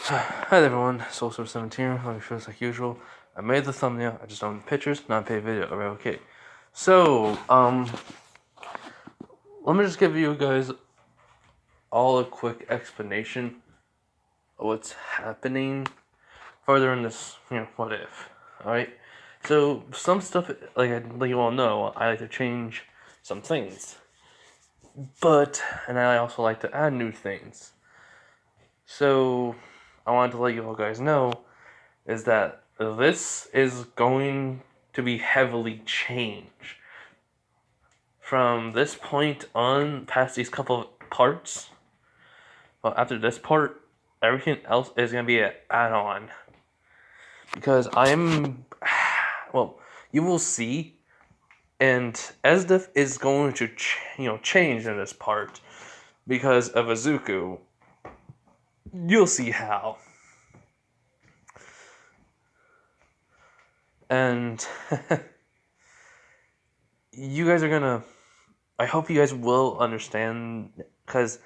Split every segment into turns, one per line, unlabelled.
Hi everyone, Soulstar17 here, shows like usual. I made the thumbnail, I just don't have pictures, not paid video, alright, okay. So, let me just give you guys all a quick explanation of what's happening further in this, what if, alright? So, some stuff, like you all know, I like to change some things. And I also like to add new things. So, I wanted to let you all guys know is that this is going to be heavily changed. From this point on, past these couple of parts, well, after this part, everything else is going to be an add-on. Because well, you will see, and Esdef is going to, change in this part because of Izuku. You'll see how. And you guys are gonna. I hope you guys will understand, because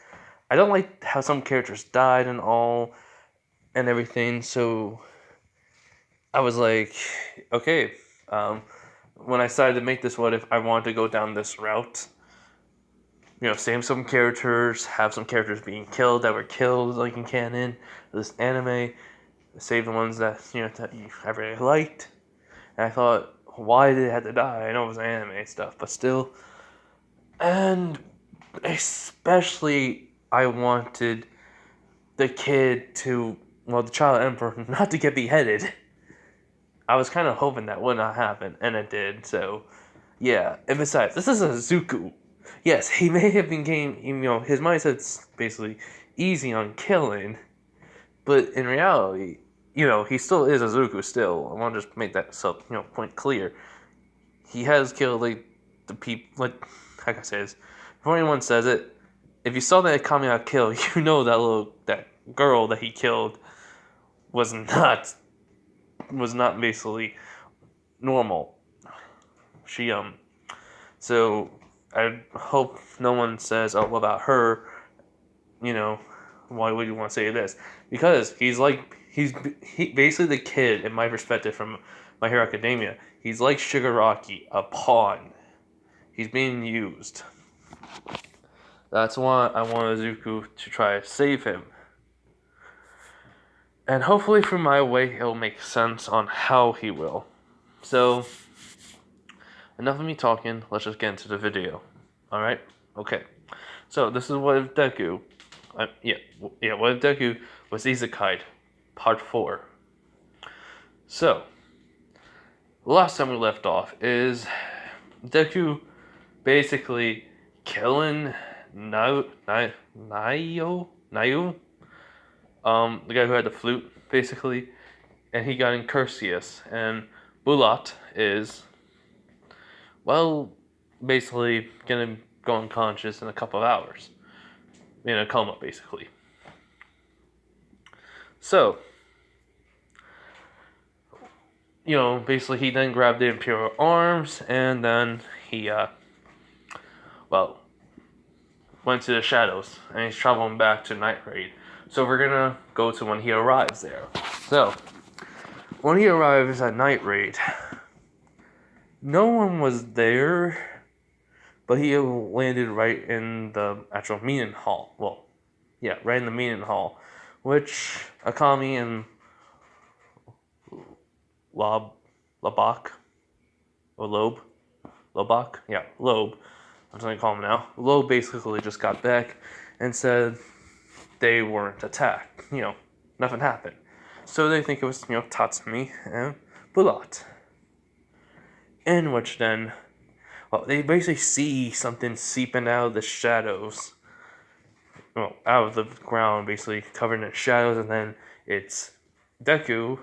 I don't like how some characters died and all and everything. So I was like, okay, when I decided to make this what if, I wanted to go down this route. Save some characters, have some characters being killed that were killed, like in canon, this anime, save the ones that I really liked. And I thought, why did it have to die? I know it was anime stuff, but still. And especially, I wanted the the child emperor, not to get beheaded. I was kind of hoping that would not happen, and it did, so, yeah. And besides, this is a Zuku. Yes, he may have been his mindset's basically easy on killing, but in reality, he still is a Zuku still. I want to just make that point clear. He has killed, the people, like I said, before anyone says it, if you saw that Kamiya kill, you know that girl that he killed was not basically normal. So I hope no one says, oh, what about her? Why would you want to say this? Because he's basically the kid, in my perspective from My Hero Academia. He's like Shigaraki, a pawn. He's being used. That's why I want Izuku to try to save him. And hopefully from my way, it'll make sense on how he will. So, enough of me talking, let's just get into the video. Alright? Okay. So, this is what if Deku... what if Deku was isekai, part 4. So, last time we left off is Deku basically killing Nayu, the guy who had the flute, basically, and he got Incursius, and Bulat is, well, basically gonna go unconscious in a couple of hours, in a coma, basically. So, basically he then grabbed the Imperial Arms, and then he, went to the shadows, and he's traveling back to Night Raid. So we're gonna go to when he arrives there. So, when he arrives at Night Raid, no one was there, but he landed right in the actual meeting hall. Well, yeah, right in the meeting hall, which Akami and Lobak, or Lobak, yeah, Loeb, I'm just gonna call him now. Loeb basically just got back and said they weren't attacked. Nothing happened. So they think it was, Tatsumi and Bulat. In which then, they basically see something seeping out of the shadows. Out of the ground, basically covered in shadows, and then it's Deku.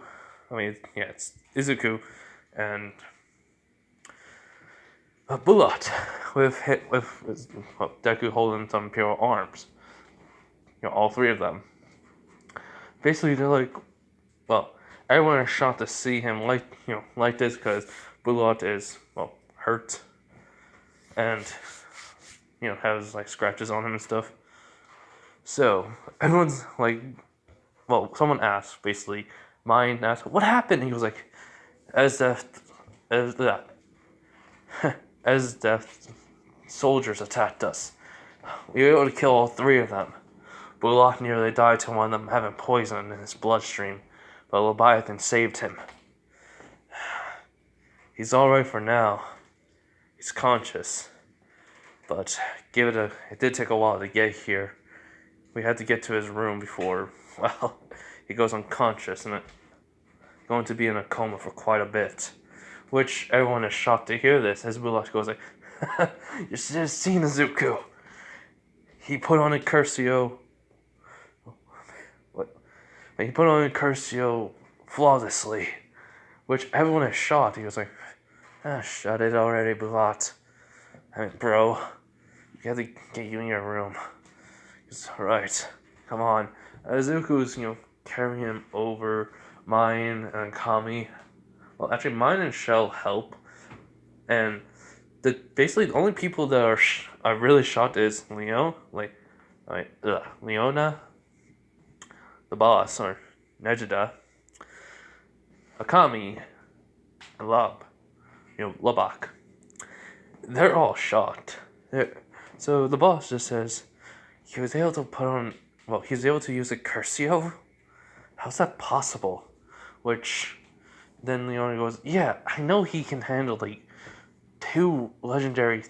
It's Izuku and Bulat with Deku holding some Imperial Arms. All three of them. Basically, they're like, everyone is shocked to see him like this, because Bulat is, hurt, and, has, scratches on him and stuff. So, everyone's, well, someone asked, basically, mine asked, what happened? He was like, as the, as the, as the soldiers attacked us, we were able to kill all three of them. Bullock nearly died to one of them having poison in his bloodstream, but Leviathan saved him. He's alright for now. He's conscious. But it did take a while to get here. We had to get to his room before, well, he goes unconscious and going to be in a coma for quite a bit. Which everyone is shocked to hear this, as Bullock goes like, you should have seen Izuku. He put on a Curcio. What? He put on a Curcio flawlessly. Which everyone is shocked. He was like, shut it already, Bullock. I mean, bro, we have to get you in your room. It's alright. Come on. Izuku's, carrying him over. Mine and Kami. Well, actually, Mine and Shell help. And basically the only people that are really shocked is Leona, the boss, or Nejida, Akami, and Lubbock. They're all shocked. So the boss just says, he was able to use a Curcio? How's that possible? Which, then Leona goes, yeah, I know he can handle, two legendary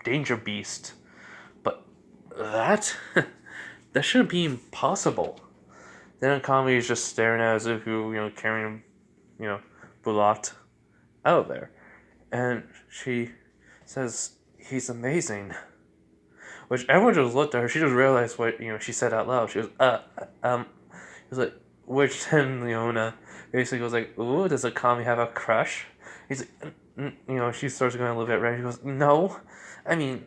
danger beast, but that shouldn't be impossible. Then Akami is just staring at Izuku, carrying him, Bulat out there, and she says he's amazing. Which everyone just looked at her. She just realized what she said out loud. She was he was like, which then Leona basically goes like, ooh, does Akami have a crush? He's like, she starts going a little bit red. She goes, no, I mean,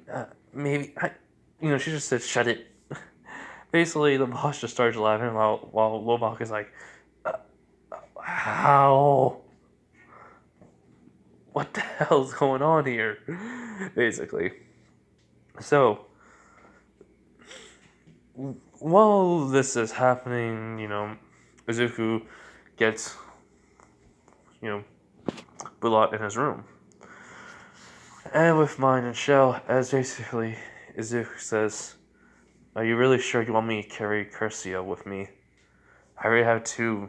maybe, she just said, shut it. Basically, the boss just starts laughing while Lobach is like, how? What the hell's going on here? Basically. So, while this is happening, Izuku gets, Bulot in his room. And with Mine and Shell, as basically Izuku says, are you really sure you want me to carry Curcio with me? I already have two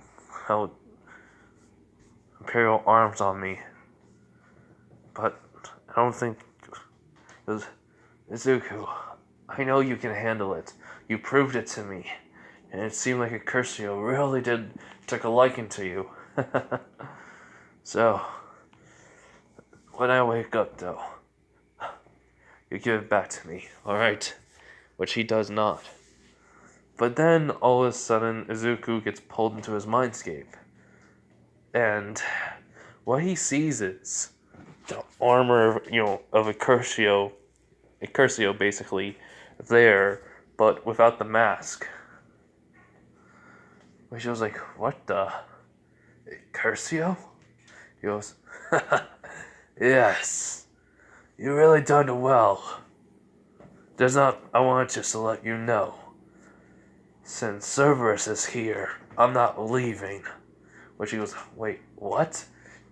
Imperial arms on me. But I don't think... Izuku, I know you can handle it. You proved it to me. And it seemed like a Curcio really took a liking to you. So, when I wake up though, you give it back to me, alright? Which he does not. But then, all of a sudden, Izuku gets pulled into his mindscape. And what he sees is the armor, of a Curcio basically, there, but without the mask. Which was like, what the? Curcio? He goes, yes, you really done well. I want just to let you know, since Cerberus is here, I'm not leaving. Which he goes, wait, what?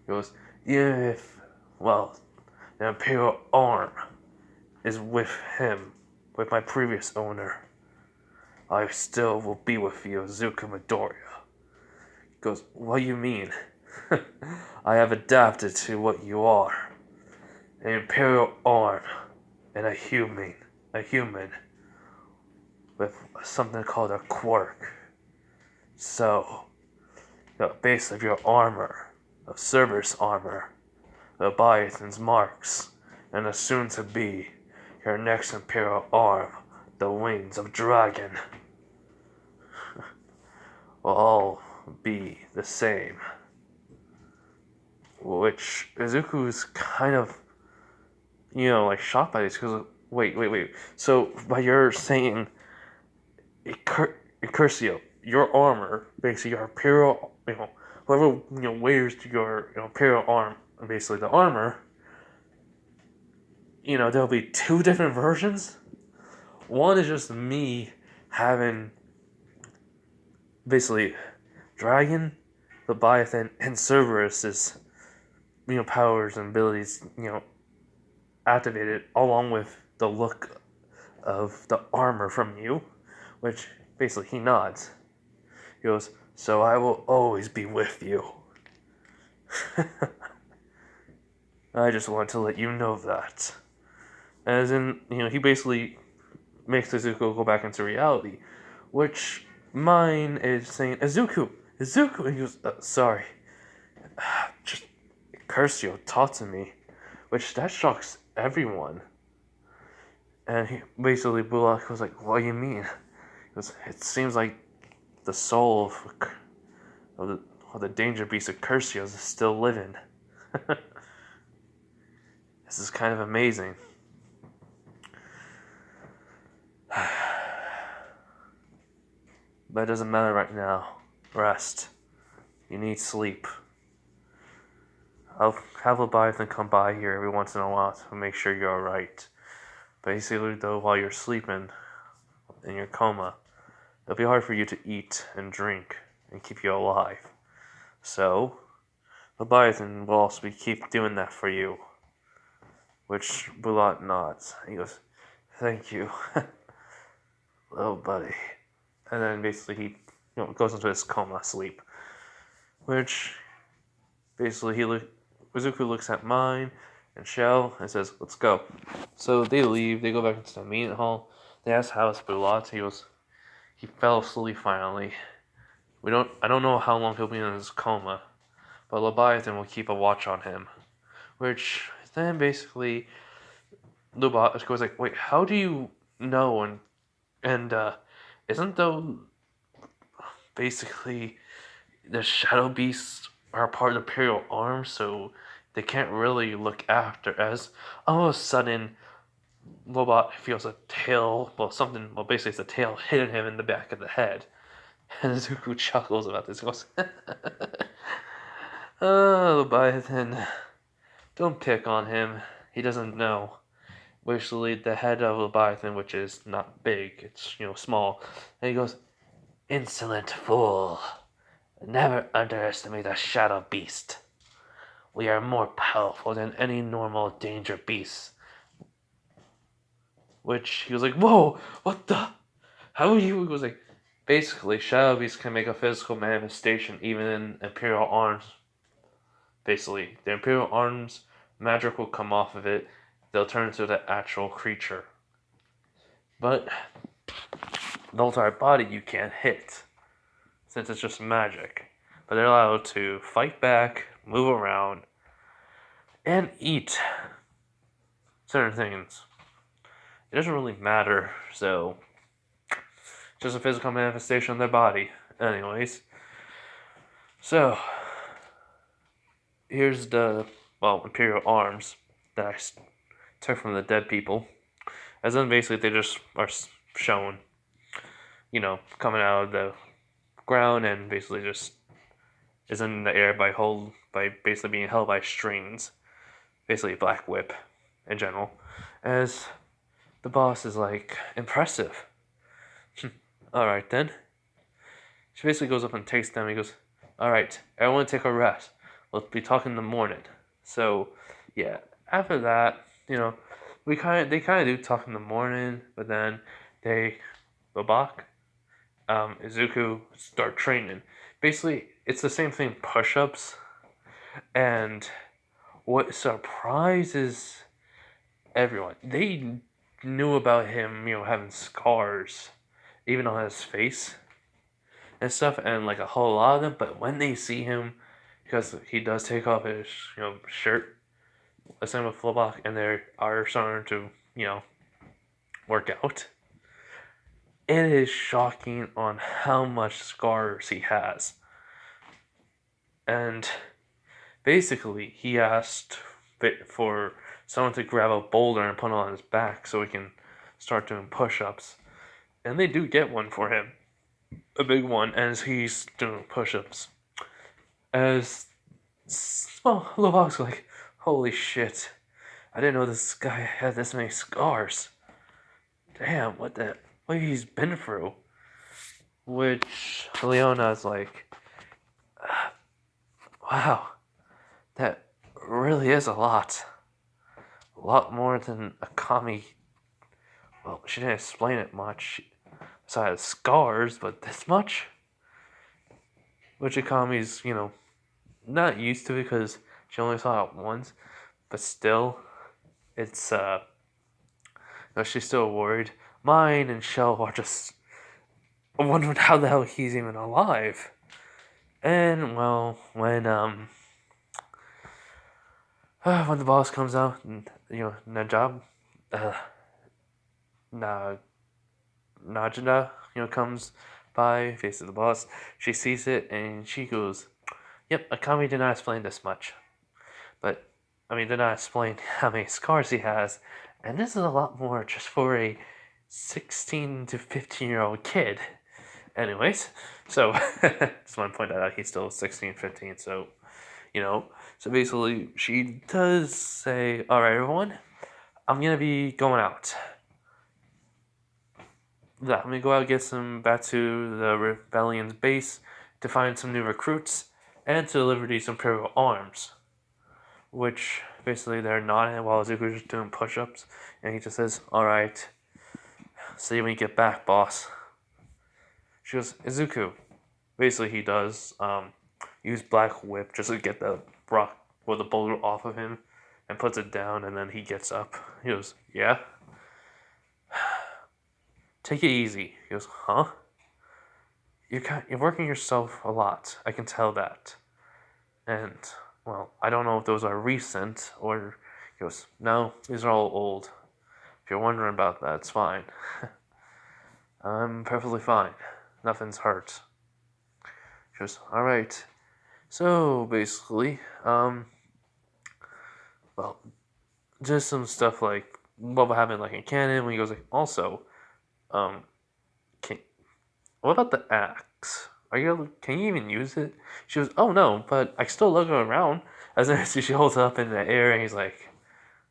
He goes, the Imperial arm is with him, with my previous owner. I still will be with you, Zuka Midoriya. He goes, what do you mean? I have adapted to what you are. An Imperial arm and a human with something called a quirk. So, the base of your armor, of Cerberus armor, the Leviathan's marks, and the soon-to-be your next Imperial arm, the wings of dragon, will all be the same. Which Izuku's kind of, shocked by this, because, wait. So, by your saying, Curcio, your armor, basically your Imperial, whoever, wears your Imperial arm, basically the armor, there'll be two different versions. One is just me having basically Dragon, Leviathan, and Cerberus's powers and abilities activated along with the look of the armor from you, which basically he nods. He goes, "So I will always be with you." I just want to let you know that. As in, he basically makes Izuku go back into reality, which mine is saying, Izuku, and he goes, sorry, just Curcio taught to me, which that shocks everyone. And he basically Bullock was like, "What do you mean?" He goes, "It seems like the soul of the of the danger beast of Curcio is still living." This is kind of amazing. But it doesn't matter right now. Rest. You need sleep. I'll have Leviathan come by here every once in a while to make sure you're alright. Basically, though, while you're sleeping in your coma, it'll be hard for you to eat and drink and keep you alive. So, Leviathan will also keep doing that for you. Which Bulat nods. He goes, "Thank you, little buddy." And then basically he goes into his coma sleep. Which basically Izuku looks at mine and Shell and says, "Let's go." So they leave, they go back into the meeting hall. They ask how it's Bulat. He fell asleep finally. I don't know how long he'll be in his coma, but Leviathan will keep a watch on him. Which then basically Lubot goes like, "Wait, how do you know?" And isn't though basically the shadow beasts are part of the Imperial Arm, so they can't really look after. As all of a sudden, Lobot feels a tail, basically it's a tail hitting him in the back of the head. And Zuko chuckles about this. He goes, "Oh, Leviathan, don't pick on him. He doesn't know." Basically, the head of Leviathan, which is not big, it's small. And he goes, "Insolent fool. Never underestimate a shadow beast. We are more powerful than any normal danger beast." Which he was like, "Whoa, what the? How are you?" He was like, basically, shadow beasts can make a physical manifestation even in Imperial arms. Basically, the Imperial arms, magic will come off of it. They'll turn into the actual creature. But the entire body you can't hit, since it's just magic. But they're allowed to fight back, move around, and eat certain things. It doesn't really matter, so just a physical manifestation of their body. Anyways, so here's the Imperial arms that I took from the dead people. As then basically they just are shown, coming out of the ground and basically just is in the air by basically being held by strings, basically a black whip in general. As the boss is like, "Impressive." "Alright then." She basically goes up and takes them. He goes, "Alright, everyone take a rest. We'll be talking in the morning." So, yeah, after that, they kind of do talk in the morning, but then Babak, Izuku start training. Basically, it's the same thing, push-ups, and what surprises everyone, they knew about him, having scars, even on his face and stuff, and like a whole lot of them. But when they see him, because he does take off his shirt, the same with Flobach, and they are starting to work out. It is shocking on how much scars he has, and basically he asked for someone to grab a boulder and put it on his back so he can start doing push-ups, and they do get one for him, a big one, as he's doing push-ups. As Lovok's like, "Holy shit, I didn't know this guy had this many scars. Damn, what he's been through." which Leona's like, wow, that really is a lot. A lot more than Akami. Well, she didn't explain it much. Besides scars, but this much? Which Akami's, not used to because she only saw it once. But still, it's, she's still worried. Mine and Shell are just wondering how the hell he's even alive. And, well, when the boss comes out, and, Najab, uh, Na, Najda, comes by, faces the boss, she sees it, and she goes, yep, Akami did not explain this much. But, did not explain how many scars he has, and this is a lot more just for a 16 to 15-year-old kid. Anyways, so, just want to point that out, he's still 16, 15, so, so basically, she does say, alright, everyone, I'm gonna be going out. Yeah, I'm gonna go out and get back to the rebellion's base to find some new recruits and to deliver these Imperial arms. Which basically they're nodding while Izuku's just doing push ups, and he just says, alright, see you when you get back, boss. She goes, Izuku. Basically, he does use Black Whip just to get the rock or the boulder off of him and puts it down, and then he gets up. He goes, yeah? Take it easy. He goes, huh? You're working yourself a lot. I can tell that. And, well, I don't know if those are recent or. He goes, no, these are all old. If you're wondering about that, it's fine. I'm perfectly fine. Nothing's hurt. She goes, alright. So, basically, well, just some stuff like what will happen like in canon when he goes like, also, what about the axe? Can you even use it? She goes, oh no, but I still lug it around. As then she holds it up in the air and he's like,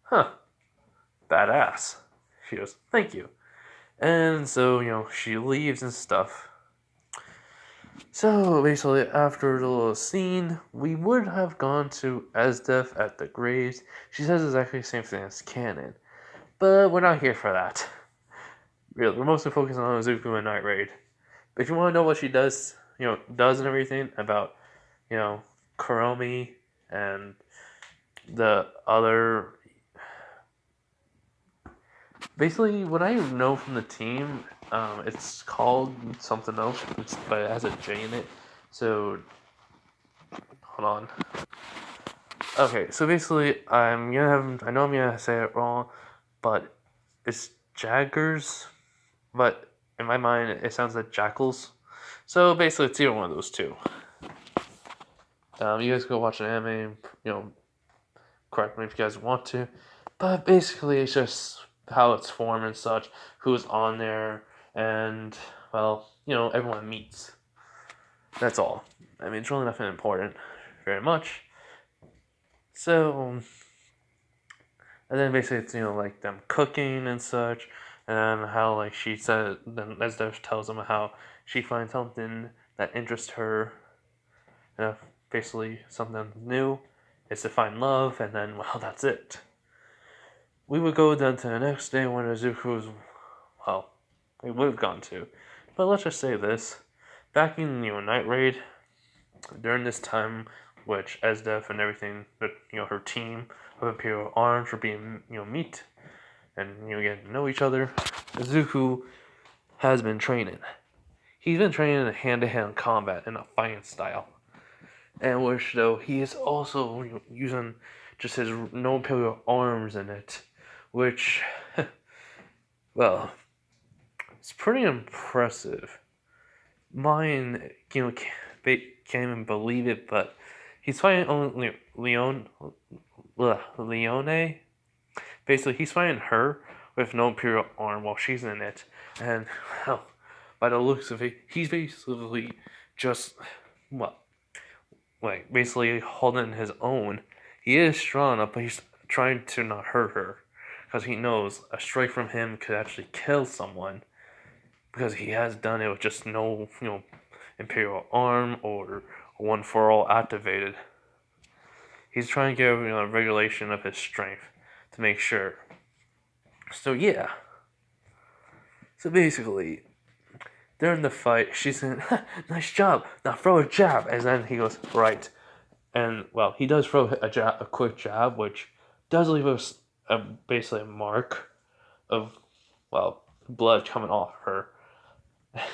huh, badass. She goes, thank you. And so, she leaves and stuff. So basically, after the little scene, we would have gone to Esdef at the graves. She says exactly the same thing as canon. But we're not here for that. Really, we're mostly focusing on Izuku and Night Raid. But if you want to know what she does, does and everything about, Kuromi and the other. Basically, what I know from the team, it's called something else, but it has a J in it. So, hold on. Okay, so basically, I know I'm gonna say it wrong, but it's Jaggers, but in my mind, it sounds like Jackals. So basically, it's either one of those two. You guys go watch an anime, correct me if you guys want to. But basically, it's just how it's formed and such, who's on there, and, well, everyone meets. That's all. It's really nothing important, very much. So, and then basically it's, like them cooking and such, and how, like, she said, then Esdev tells them how she finds something that interests her, basically something new, is to find love, and then, well, that's it. We would go then to the next day when Izuku's, well, we would have gone to. But let's just say this. Back in, Night Raid, during this time, which Esdef and everything, her team of Imperial Arms were being, meet and, getting to know each other, Izuku has been training. He's been training in hand-to-hand combat in a fighting style. And which, though, he is also using just his no Imperial Arms in it, which, well, it's pretty impressive. Mine, can't even believe it, but he's fighting only Leone. Basically, he's fighting her with no Imperial arm while she's in it, and, well, by the looks of it, he's basically just, basically holding his own. He is strong enough, but he's trying to not hurt her, because he knows a strike from him could actually kill someone. because he has done it with just no, Imperial Arm or One for All activated. He's trying to get a regulation of his strength to make sure. So yeah. So basically, during the fight, she's saying, "Nice job. Now throw a jab." And then he goes, "Right." And well, he does throw a quick jab, which does leave us basically a mark of blood coming off her.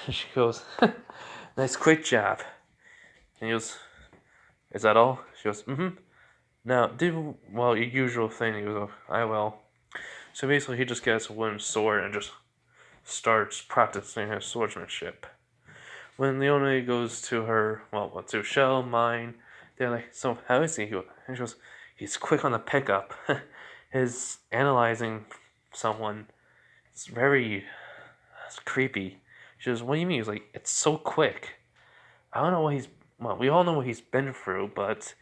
She goes, "Nice quick jab." And he goes, "Is that all?" She goes, "Mm-hmm." Now, do your usual thing. He goes, "I will." So basically, he just gets a wooden sword and just starts practicing his swordsmanship. When Leone goes to her, to Shell, mine, they're like, "So how is he?" And she goes, "He's quick on the pickup." His analyzing someone, it's creepy. She goes, "What do you mean?" He's like, "It's so quick." I don't know what we all know what he's been through, but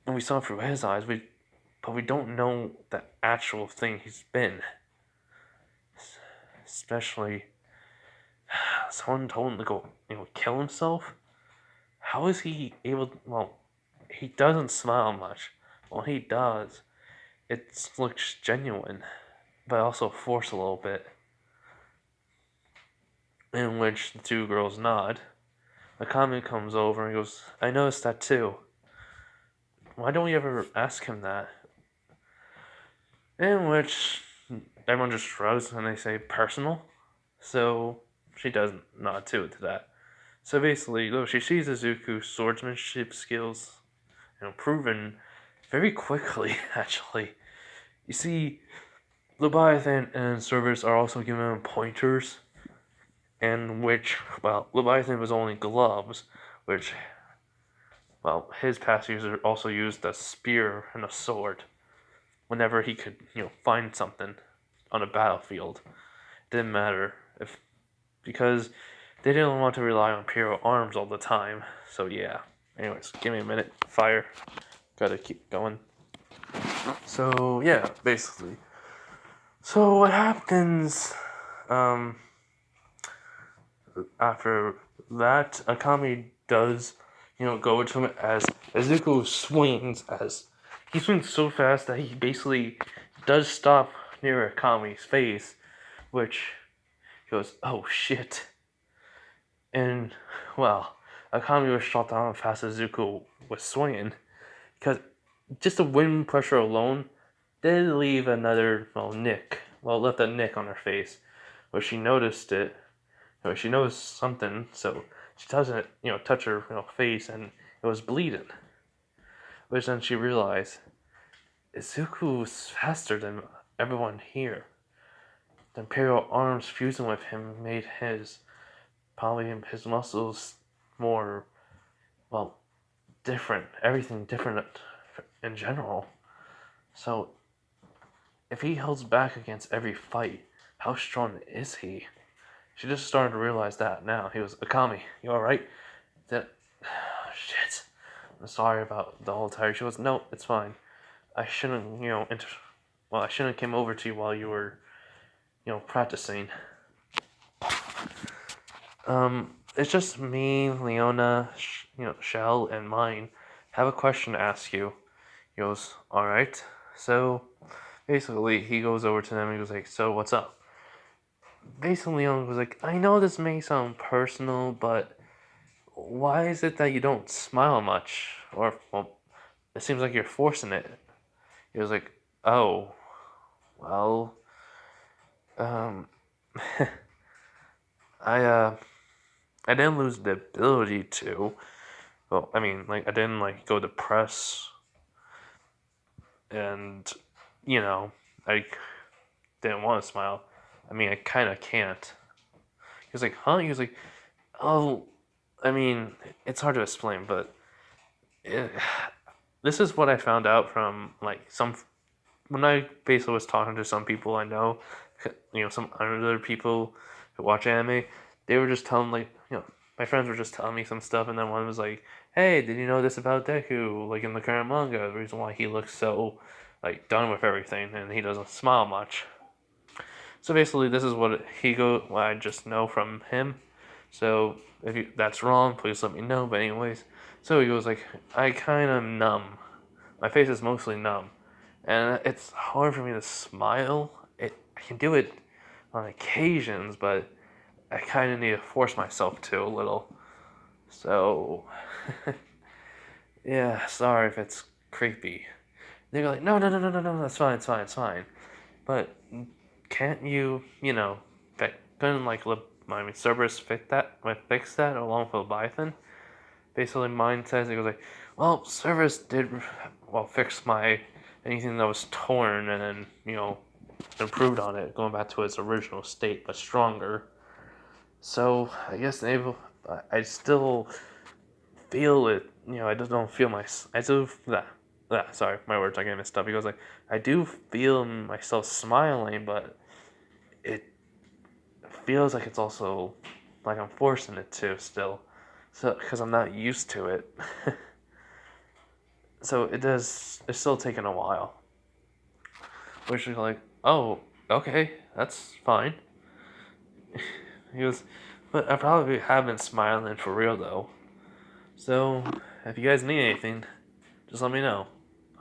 when we saw it through his eyes, but we don't know the actual thing he's been. Especially, someone told him to go, kill himself. How is he able? He doesn't smile much. When he does, it looks genuine, but also forced a little bit. In which the two girls nod. A comment comes over and goes, "I noticed that too." Why don't we ever ask him that? In which everyone just shrugs and they say personal. So she does nod to that. So basically, though she sees Izuku's swordsmanship skills, proven very quickly, actually. You see, Leviathan and Cerberus are also giving him pointers, in which, Leviathan was only gloves, which, his past user also used a spear and a sword whenever he could, find something on a battlefield. It didn't matter because they didn't want to rely on Imperial arms all the time. So yeah. Anyways, give me a minute. Fire. Gotta keep going. So yeah, basically. So what happens after that? Akami does, go to him as Izuku swings as he swings so fast that he basically does stop near Akami's face, which goes, "Oh shit." And, Akami was shot down fast as Zuko was swinging. Because just the wind pressure alone did leave another, nick. Left a nick on her face. But she noticed it. She noticed something, so she doesn't, touch her, face, and it was bleeding. Which then she realized, Izuku's faster than everyone here. The Imperial arms fusing with him made probably his muscles more, different. Everything different in general. So, if he holds back against every fight, how strong is he? She just started to realize that now. He was, "Akami, you alright?" That, shit. I'm sorry about the whole time. She was, "No, it's fine. I shouldn't, I shouldn't have came over to you while you were, practicing." It's just me, Leona, Shell, and mine. Have a question to ask you. He goes, "Alright." So, basically, he goes over to them and he goes like, "So, what's up?" Basically, Leona was like, "I know this may sound personal, but why is it that you don't smile much? Or, it seems like you're forcing it." He was like, "Oh, well, um, I didn't lose the ability to. I didn't go depressed, and I didn't want to smile. I kind of can't." He was like, "Huh?" He was like, "Oh, it's hard to explain, but it, this is what I found out from when I basically was talking to some people I know, some other people who watch anime. They were just telling my friends were just telling me some stuff, and then one was like, "Hey, did you know this about Deku? Like in the current manga, the reason why he looks so done with everything, and he doesn't smile much." So basically, this is what what I just know from him. So if that's wrong, please let me know. But anyways, so he goes like, I kind of numb. My face is mostly numb, and it's hard for me to smile. I can do it on occasions, but I kind of need to force myself to a little. So yeah, sorry if it's creepy. They're like, no, no, no, no, no, no, that's fine, it's fine, it's fine. But can't you, couldn't Cerberus fix that along with Leviathan? Basically, mine says it goes like, well, Cerberus did, fix my anything that was torn and then improved on it, going back to its original state but stronger. So I guess I still feel it. I just don't feel I still sorry, my words are getting messed up. He goes like, I do feel myself smiling, but it feels like it's also like I'm forcing it to still, so because I'm not used to it. So it's still taking a while. Which is like, oh, okay, that's fine. He goes, but I probably have been smiling for real though. So if you guys need anything, just let me know.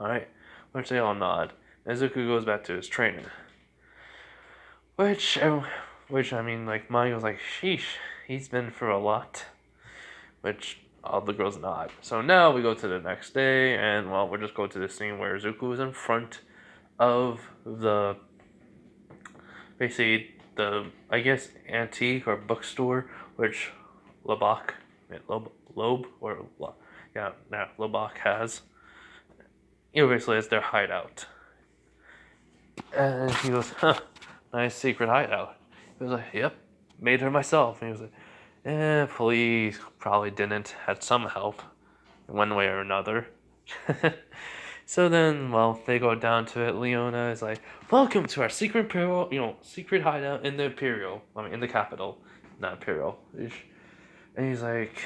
Alright? Which they all nod. Nezuko goes back to his training. Which I mean, like, Maya was like, sheesh, he's been through a lot. Which all the girls nod. So now we go to the next day, and, well, we'll just go to the scene where Zuko is in front of basically, I guess, antique or bookstore, which Lobach, Lobach has. Basically, it's their hideout. And he goes, huh, nice secret hideout. He was like, yep, made her myself. And he was like, police probably didn't, had some help, one way or another. So then, well, they go down to it. Leona is like, welcome to our secret Imperial, secret hideout in the Imperial. In the capital, not Imperial. And he's like,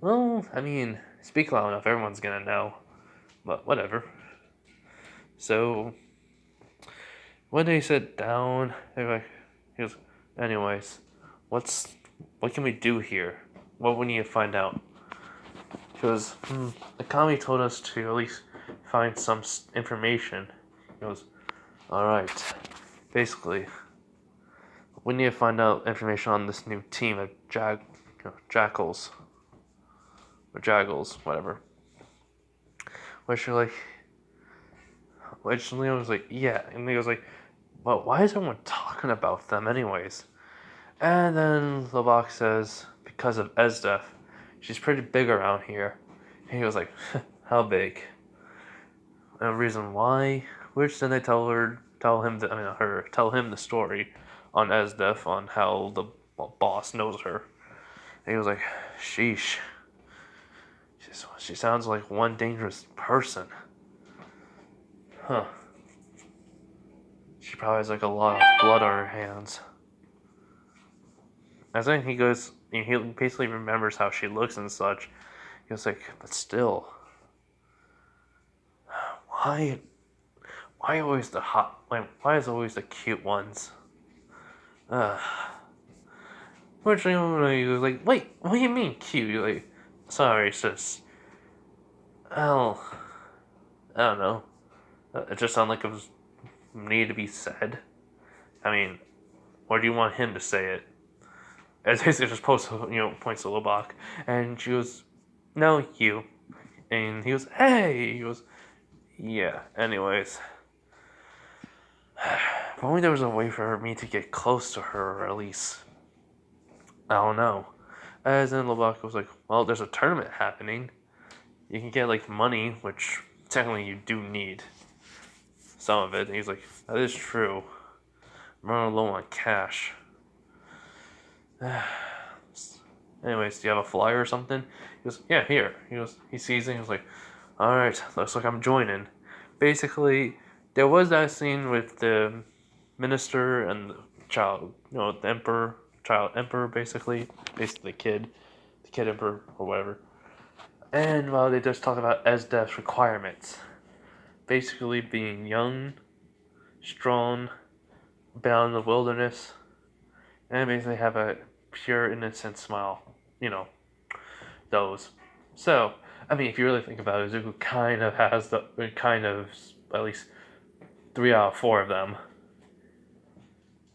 well, speak loud enough, everyone's gonna know. But whatever. So when they sit down, they're like, he goes, anyways, what can we do here? What we need to find out? Because Akami told us to at least find some information. He goes, alright. Basically, we need to find out information on this new team of jackals. Or jaggals, whatever. Which Leo was like, yeah. And he was like, well, why is everyone talking about them anyways? And then Lobach says, because of Esdef, she's pretty big around here. And he was like, how big? And the reason why? Which then they tell him the story on Esdef on how the boss knows her. And he was like, sheesh. She sounds like one dangerous person. Huh. She probably has like a lot of blood on her hands. I think he basically remembers how she looks and such. He was like, but still, why always the hot? Why is always the cute ones? Which he was like, wait, what do you mean cute? You're like, sorry, sis. Well, I don't know. It just sounded like it was needed to be said. Or do you want him to say it? As basically just points to Lobach, and she goes, no, you. And he goes, hey! He goes, yeah, anyways. If only there was a way for me to get close to her, or at least, I don't know. As then Lobach was like, well, there's a tournament happening. You can get, money, which technically you do need. Some of it. And he's like, that is true. I'm running low on cash. Anyways, do you have a flyer or something? He goes, yeah, here. He sees it, he was like, alright, looks like I'm joining. Basically, there was that scene with the minister and the child, the child emperor, basically the kid emperor, or whatever. And, well, they just talk about Esdef's requirements. Basically being young, strong, been out in the wilderness and basically have a pure, innocent smile. You know, those. So, I mean, if you really think about it, Zuko kind of has at least 3 out of 4 of them.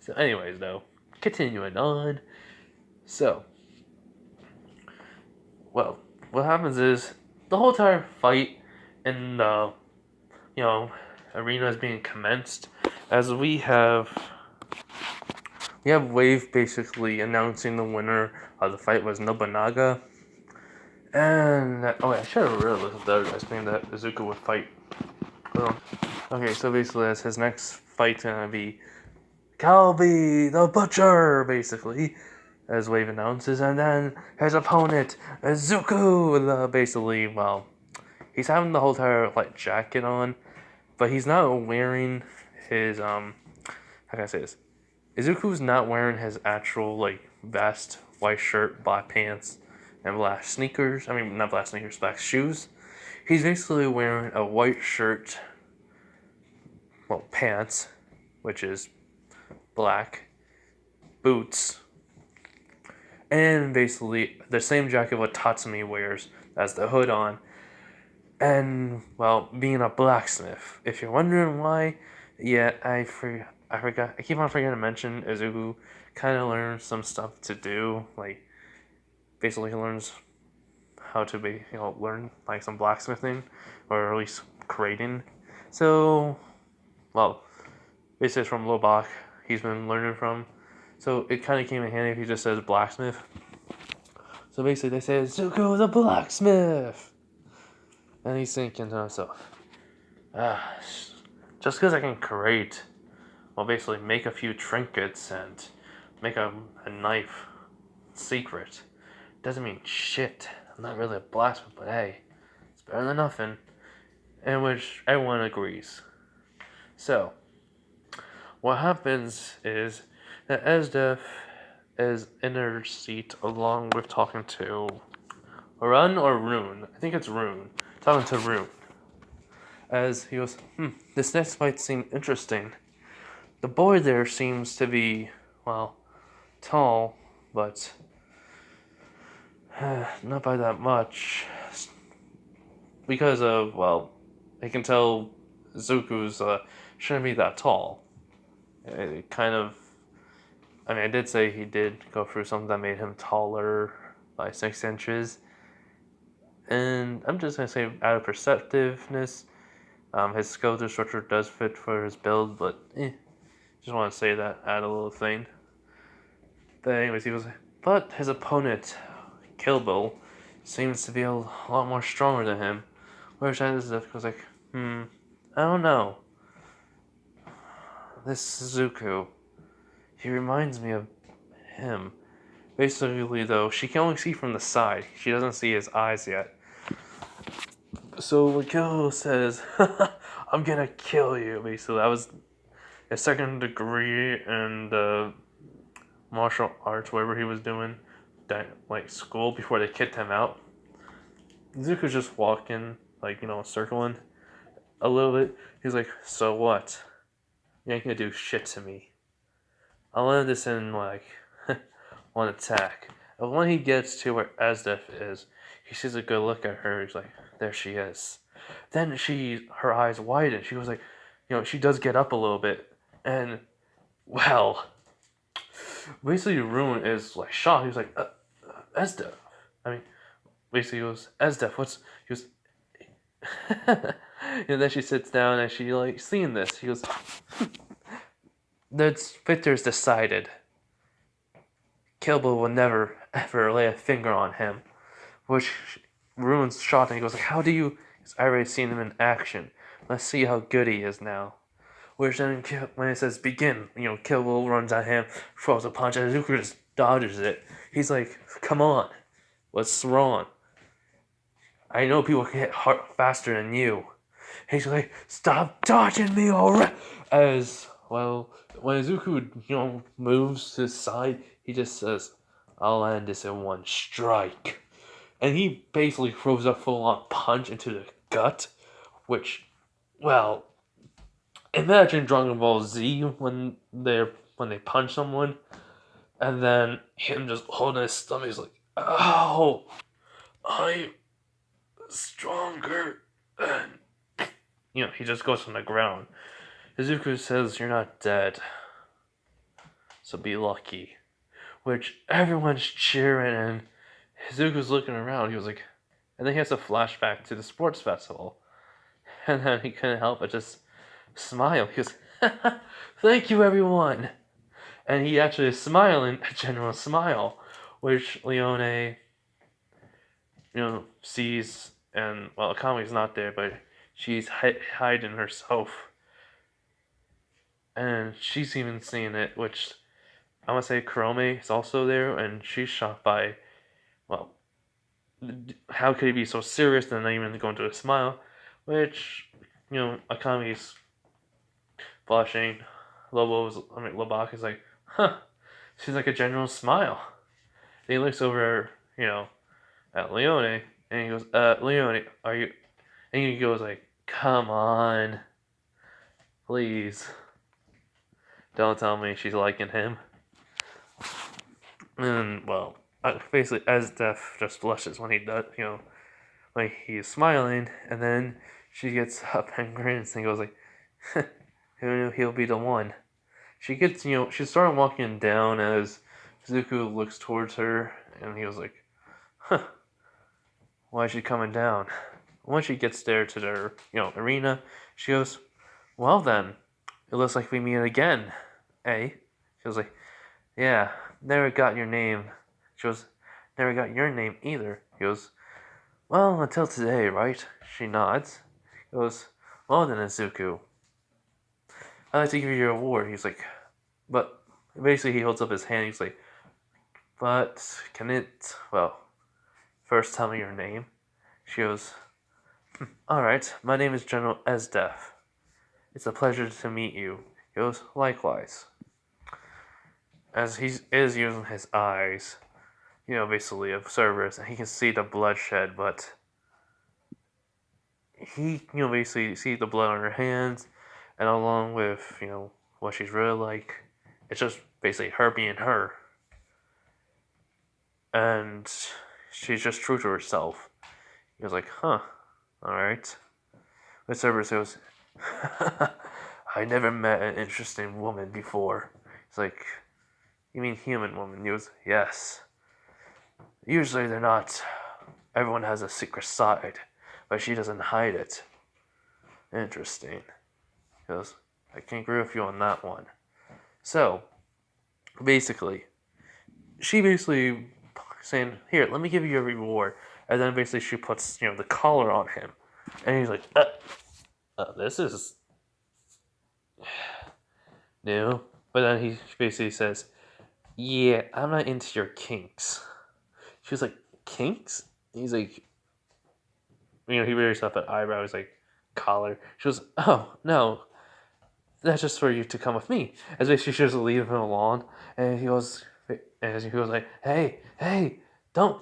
So, anyways, though, continuing on. So, well, what happens is the whole entire fight in the you know arena is being commenced as we have Wave basically announcing the winner of the fight was Nobunaga. And I should have really listened to the other guys saying that Izuku would fight. Okay, so basically, as his next fight's gonna be Calby the Butcher, basically, as Wave announces, and then his opponent Izuku, basically, well, he's having the whole entire like jacket on, but he's not wearing his how can I say this? Izuku's not wearing his actual like vest, white shirt, black pants, and black sneakers. I mean, not black sneakers, black shoes. He's basically wearing a white shirt, well, pants, which is black, boots, and basically the same jacket what Tatsumi wears as the hood on. And, well, being a blacksmith. If you're wondering why, yeah, I forgot. I keep on forgetting to mention Izuku kind of learns some stuff to do. Like, basically, he learns how to learn like some blacksmithing, or at least creating. So, well, basically from Lobach, he's been learning from. So it kind of came in handy if he just says blacksmith. So basically, they say Zuko the blacksmith, and he's thinking to himself, just because I can create, well, basically make a few trinkets and make a knife secret, doesn't mean shit. I'm not really a blacksmith, but hey, it's better than nothing. In which everyone agrees. So, what happens is that Esdef is in her seat along with talking to Run or Rune. I think it's Rune. Talking to Rune. As he goes, this next fight seemed interesting. The boy there seems to be, well, tall, but not by that much. Because of, well, I can tell Zuku's shouldn't be that tall. It kind of, I mean, I did say he did go through something that made him taller by 6 inches. And I'm just going to say, out of perceptiveness, his skeletal structure does fit for his build, but just want to say that, add a little thing. But anyways, he goes, but his opponent, Kill Bill, seems to be a lot more stronger than him. Whereas Esdef was like, I don't know. This Zuko, he reminds me of him. Basically, though, she can only see from the side. She doesn't see his eyes yet. So when Kill says, I'm gonna kill you, basically, that was a second degree in the martial arts, whatever he was doing, like school, before they kicked him out. Zuko's just walking, circling a little bit. He's like, so what? You ain't gonna do shit to me. I'll end this in, one attack. And when he gets to where Esdef is, he sees a good look at her. He's like, there she is. Then her eyes widen. She was like, she does get up a little bit. And, well, basically Rune is, shocked. He was like, Esdef. I mean, basically he goes, Esdef, he goes, and then she sits down and she, seeing this. He goes, the victor's decided. Kilbo will never, ever lay a finger on him. Which Rune's shocked and he goes, how do you... I already seen him in action. Let's see how good he is now. Which then, when it says begin, Kilbo runs at him, throws a punch, and Zuko just dodges it. He's like, come on. What's wrong? I know people can hit hard, faster than you. He's like, stop dodging me already. As, well, when Zuko, moves to his side, he just says, I'll end this in one strike. And he basically throws a full-on punch into the gut, which, well, imagine Dragon Ball Z when they punch someone, and then him just holding his stomach. He's like, "Ow, I'm stronger." And he just goes on the ground. Izuku says, "You're not dead, so be lucky." Which everyone's cheering, and Izuku's looking around. He was like, and then he has a flashback to the sports festival, and then he couldn't help but just smile. He goes, "Thank you, everyone." And he actually is smiling, a genuine smile, which Leone, sees, and well, Akami's not there, but she's hiding herself, and she's even seeing it, which I want to say Kurome is also there, and she's shocked by, well, how could he be so serious and not even going to a smile, which, Akami's blushing. Lobak is like, huh, she's like a general smile. Then he looks over, at Leone, and he goes, Leone, are you? And he goes like, come on, please, don't tell me she's liking him. And well, basically, as Def just blushes when he does, when he's smiling, and then she gets up and grins and goes like, who knew he'll be the one? She gets, she started walking down as Zuko looks towards her, and he was like, huh, why is she coming down? When she gets there to their, arena, she goes, well then, it looks like we meet again, eh? She was like, yeah, never got your name. She goes, never got your name either. He goes, well, until today, right? She nods. He goes, well then, Izuku, I'd like to give you your award. He's like, but basically he holds up his hand. He's like, but can it, well, first tell me your name? She goes, alright, my name is General Esdef. It's a pleasure to meet you. He goes, likewise. As he is using his eyes, basically of Cerberus, and he can see the bloodshed, but he, basically sees the blood on her hands, and along with, what she's really like, it's just basically her being her. And she's just true to herself. He was like, huh, alright. But Cerberus goes, I never met an interesting woman before. He's like, you mean human woman? He goes, yes. Usually they're not. Everyone has a secret side, but she doesn't hide it. Interesting. He goes, I can agree with you on that one. So, basically, she basically saying, here, let me give you a reward. And then basically she puts, the collar on him. And he's like, this is new. But then he basically says, yeah, I'm not into your kinks. She was like, kinks? He's like, he raised up an eyebrow. He's like, collar. She goes, oh, no. That's just for you to come with me. As basically she just leave him alone. And he goes like, hey, don't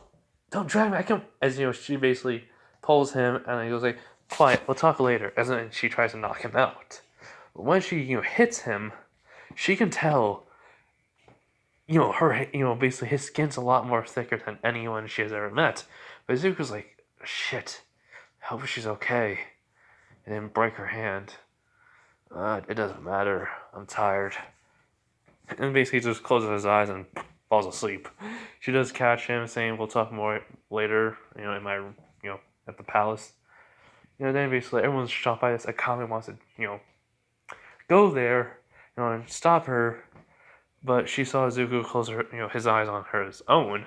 drag me. I can. As she basically pulls him, and then he goes like, quiet. We'll talk later. As then she tries to knock him out. But when she hits him, she can tell. Her. Basically his skin's a lot more thicker than anyone she has ever met. But Zuko's like, shit. I hope she's okay. And then break her hand. It doesn't matter. I'm tired. And basically just closes his eyes and falls asleep. She does catch him saying, we'll talk more later, in my, at the palace. Then basically everyone's shocked by this. Akame wants to, go there, and stop her. But she saw Zuko close her, his eyes on hers own.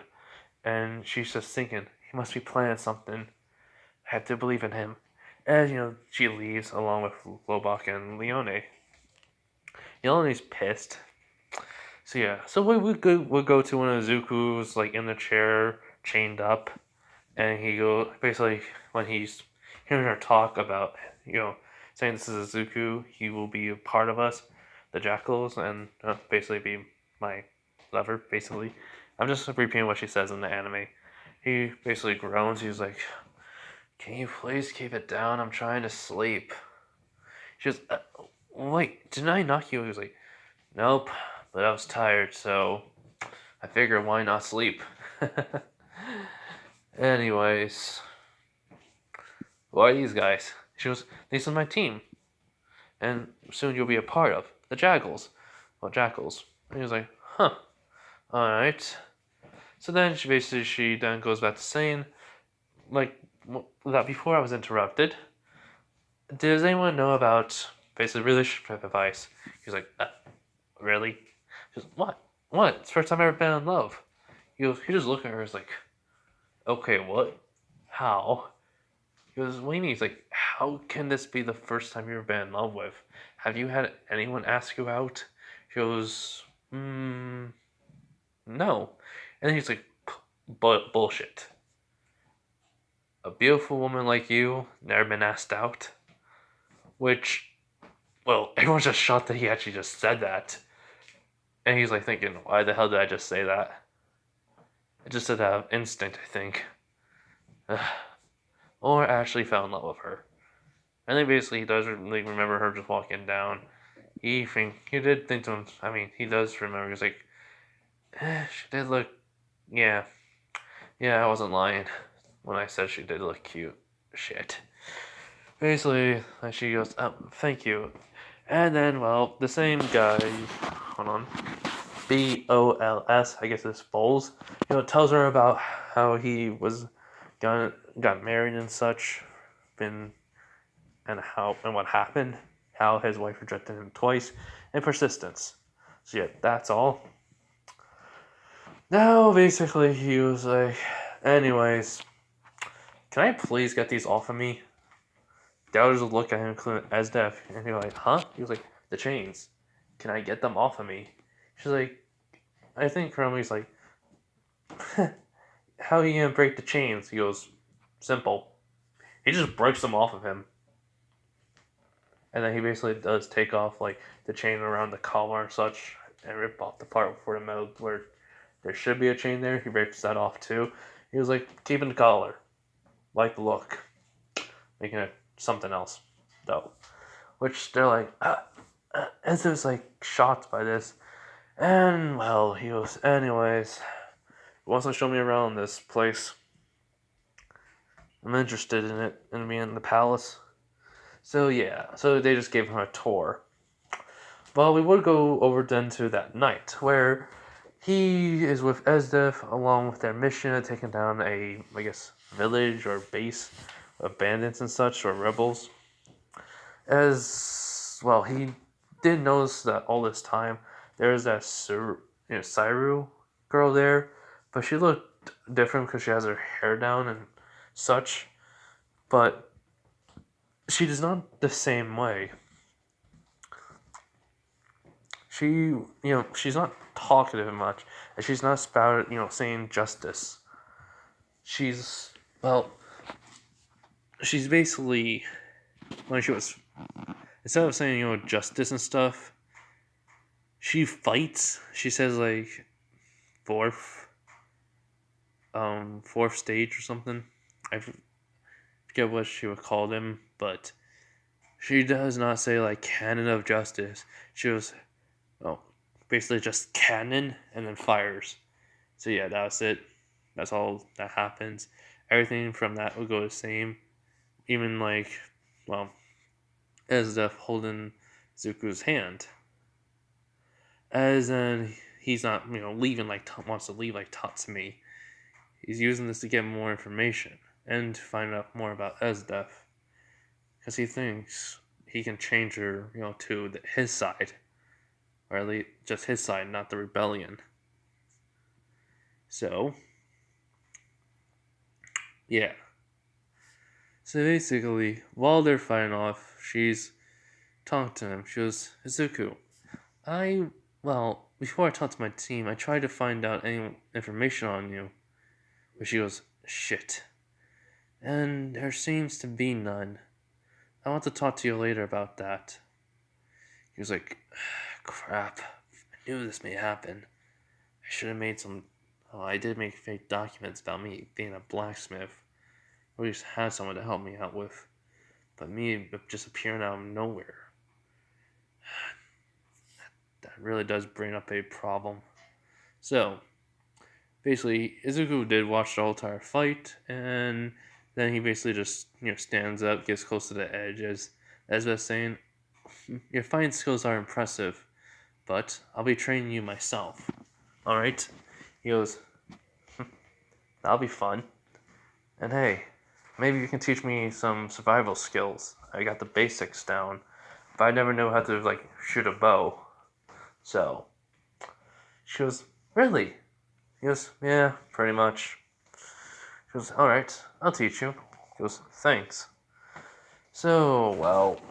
And she's just thinking, he must be planning something. I have to believe in him. And, she leaves along with Lobak and Leone. Leone's pissed. So yeah, so we'll go to one of Zuko's like in the chair, chained up, and he go basically when he's hearing her talk about saying this is a Zuko, he will be a part of us, the Jackals, and basically be my lover. Basically, I'm just repeating what she says in the anime. He basically groans. He's like, "Can you please keep it down? I'm trying to sleep." She goes, wait, didn't I knock you? He was like, nope, but I was tired, so I figured why not sleep. Anyways, who are these guys? She goes, these are my team, and soon you'll be a part of the Jackals. Well, Jackals. And he was like, huh, alright. So then she then goes back to saying, like, that before I was interrupted, does anyone know about basically relationship advice? He's like, really? She's like, what? What? It's the first time I've ever been in love. He just looked at her and was like, okay, what? How? He goes, what do you mean? He's like, how can this be the first time you've ever been in love with? Have you had anyone ask you out? He goes, no. And then he's like, bullshit. A beautiful woman like you, never been asked out? Which, well, everyone's just shocked that he actually just said that. And he's like thinking, why the hell did I just say that? I just said that out of instinct, I think. Or actually fell in love with her. And then basically he does like remember her just walking down. He did think to him. I mean, he does remember. He's like, she did look. Yeah, yeah, I wasn't lying when I said she did look cute. Shit. Basically, she goes, oh, thank you. And then, well, the same guy. Hold on. Bols, I guess it's Bowles. Tells her about how he got married and such, been and what happened, how his wife rejected him twice, and persistence. So yeah, that's all. Now basically he was like, anyways, can I please get these off of me? Doubters would look at him, including Esdev, and he was like, huh? He was like, the chains. Can I get them off of me? She's like, I think Kromi's like, how are you gonna break the chains? He goes, simple. He just breaks them off of him. And then he basically does take off like the chain around the collar and such and rip off the part for the metal where there should be a chain there. He rips that off too. He was like, keeping the collar. Like the look. Making it something else, though. Which they're like, Enzo was like shocked by this. And well, he goes, anyways, he wants to show me around this place. I'm interested in it and being in the palace. So yeah, so they just gave him a tour. Well, we would go over then to that night where he is with Esdev along with their mission of taking down a, I guess, village or base of bandits and such or rebels. As well, he did notice that all this time there's that Sairu girl there, but she looked different because she has her hair down and such. But she does not the same way. She's not talkative much, and she's not spouted, saying justice. She's, well, she's basically, when she was, instead of saying, justice and stuff, she fights. She says, like, fourth stage or something. I forget what she would call them, but she does not say, like, canon of justice. She was, basically just cannon and then fires. So yeah, that's it. That's all that happens. Everything from that will go the same. Even like, well, as the holding Zuko's hand. As in, he's not, leaving like, wants to leave like Tatsumi. He's using this to get more information and to find out more about Esdeath. Because he thinks he can change her, to his side. Or at least just his side, not the rebellion. So, yeah. So basically, while they're fighting off, she's talking to him. She goes, Izuku, before I talked to my team, I tried to find out any information on you. But she goes, shit. And there seems to be none. I want to talk to you later about that. He was like, crap. I knew this may happen. I should have made some... Oh, I did make fake documents about me being a blacksmith. Or at least had someone to help me out with. But me just appearing out of nowhere. really does bring up a problem. So, basically, Izuku did watch the whole entire fight, and then he basically just stands up, gets close to the edge, as was saying, "Your fighting skills are impressive, but I'll be training you myself. All right?" He goes, "That'll be fun, and hey, maybe you can teach me some survival skills. I got the basics down, but I never know how to like shoot a bow." So she goes, "Really?" He goes, "Yeah, pretty much." She goes, "Alright, I'll teach you." He goes, "Thanks." So, well,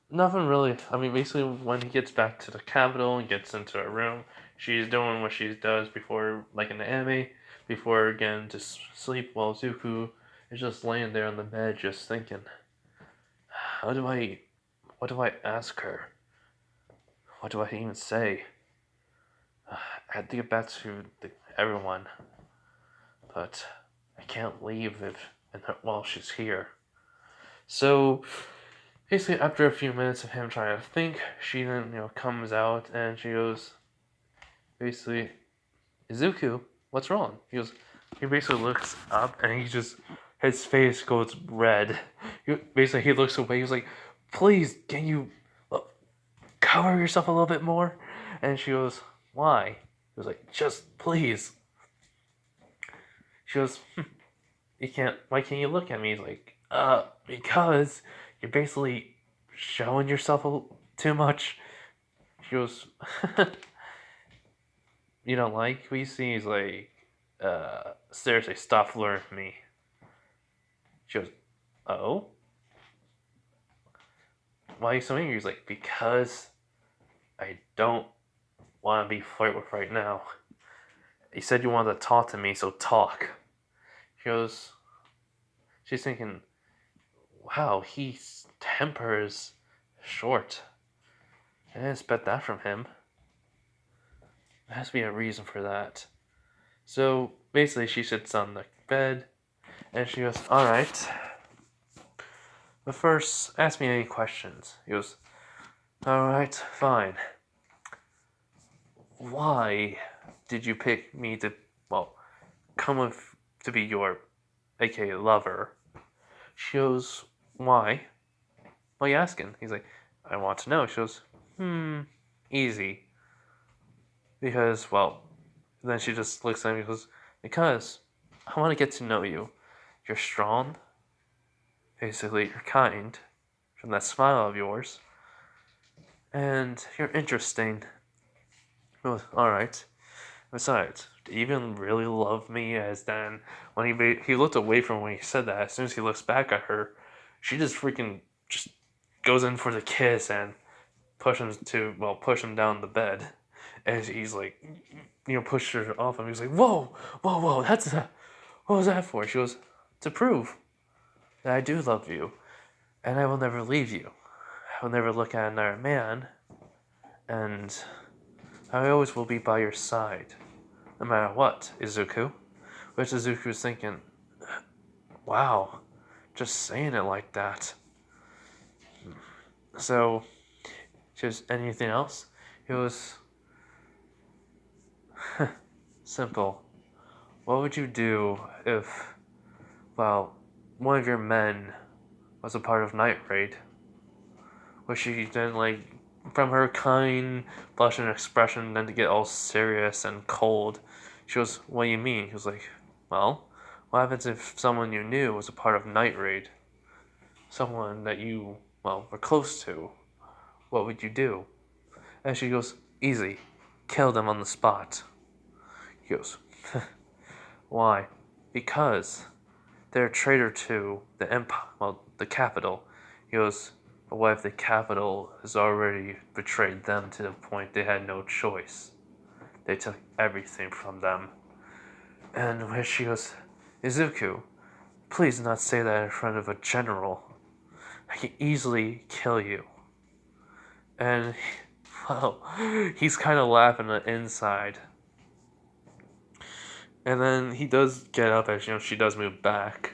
nothing really. I mean, basically, when he gets back to the capital and gets into her room, she's doing what she does before, like in the anime, before getting to sleep, while Zuko is just laying there on the bed, just thinking, how do I, what do I ask her? What do I even say? I had to get back to everyone, but I can't leave while she's here. So basically, after a few minutes of him trying to think, she then comes out and she goes, basically, "Izuku, what's wrong?" He basically looks up and his face goes red. He looks away. He's like, "Please, can you cover yourself a little bit more?" And she goes, "Why?" He was like, "Just please." She goes, "You can't. Why can't you look at me?" He's like, because you're basically showing yourself too much." She goes, "You don't like what you see?" He's like, "Seriously, stop flirting with me." She goes, "Oh? Why are you so angry?" He's like, "Because I don't want to be flirted with right now. You said you wanted to talk to me, so talk." She goes, she's thinking, wow, his temper is short. I didn't expect that from him. There has to be a reason for that. So basically, she sits on the bed and she goes, "Alright, but first, ask me any questions." He goes, "Alright, fine. Why did you pick me to, well, come with to be your aka lover?" She goes, "Why? What are you asking?" He's like, "I want to know." She goes, easy. Because, well, then she just looks at me and goes, "Because I want to get to know you. You're strong. Basically, you're kind. From that smile of yours. And you're interesting." He goes, "Alright. Besides, do you even really love me?" As then, when he looked away from when he said that, as soon as he looks back at her, she just freaking just goes in for the kiss and push him down the bed. And he's like, pushed her off him. He's like, "Whoa, whoa, whoa, what was that for?" She goes, "To prove that I do love you, and I will never leave you. I will never look at another man, and I always will be by your side, no matter what, Izuku." Which Izuku's thinking, wow, just saying it like that. So, just anything else? It was simple. What would you do if, well, one of your men was a part of Night Raid? Was she then, like, from her kind, blushing expression, then to get all serious and cold? She goes, "What do you mean?" He was like, "Well, what happens if someone you knew was a part of Night Raid? Someone that you, well, were close to. What would you do?" And she goes, "Easy. Kill them on the spot." He goes, "Why?" "Because they're a traitor to the empire, well, the capital." He goes, "But what if the capital has already betrayed them to the point they had no choice? They took everything from them." And when she goes, "Izuku, please do not say that in front of a general. I can easily kill you." And, well, he's kind of laughing on the inside. And then he does get up as she does move back.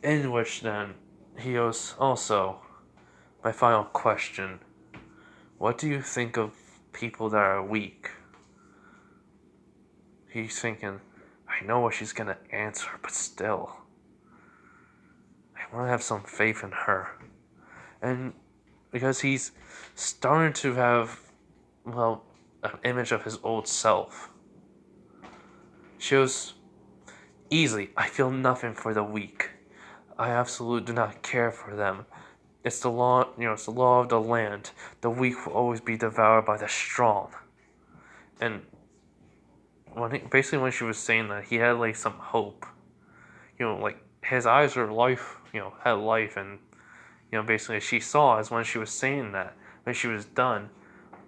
In which then he goes, "Also, my final question. what do you think of people that are weak? He's thinking, I know what she's gonna answer, but still, I want to have some faith in her. And because he's starting to have, well, an image of his old self. Shows easily, I feel nothing for the weak. I absolutely do not care for them. It's the law, it's the law of the land. The weak will always be devoured by the strong. And when she was saying that, he had like some hope. Like his eyes were life, had life, and basically she saw as when she was saying that, when she was done,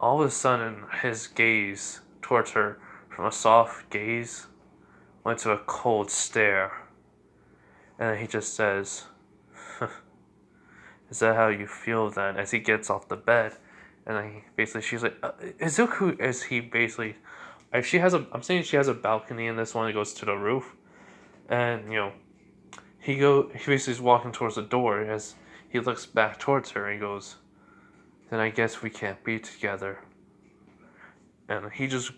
all of a sudden his gaze towards her, from a soft gaze, went to a cold stare. And then he just says, is that how you feel then? As he gets off the bed. And then she's like, Izuku, is he basically, I'm saying she has a balcony in this one that goes to the roof. And, he basically is walking towards the door as he looks back towards her and he goes, then I guess we can't be together. And he just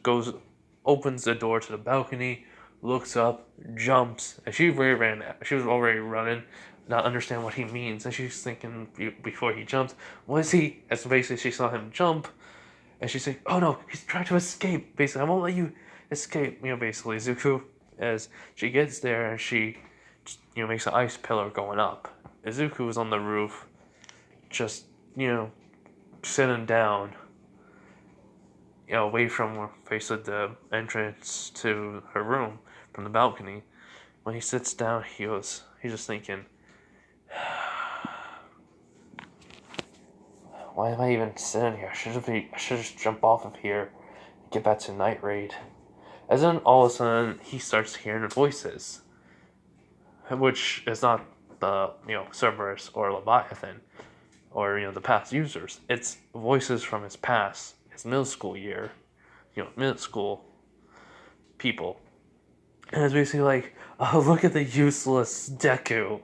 opens the door to the balcony, looks up, jumps, and she was already running, not understand what he means, and she's thinking before he jumps, was he? As basically she saw him jump, and she's like, oh no, he's trying to escape. Basically, I won't let you escape. Basically, Zuko, as she gets there and she, makes an ice pillar going up. Izuku is on the roof, just sitting down, away from basically the entrance to her room from the balcony. When he sits down, he's just thinking, why am I even sitting here? I should just jump off of here and get back to Night Raid. As then all of a sudden he starts hearing voices, which is not the Cerberus or Leviathan or the past users. It's voices from his past, his middle school year, middle school people. And it's basically like, oh, look at the useless Deku.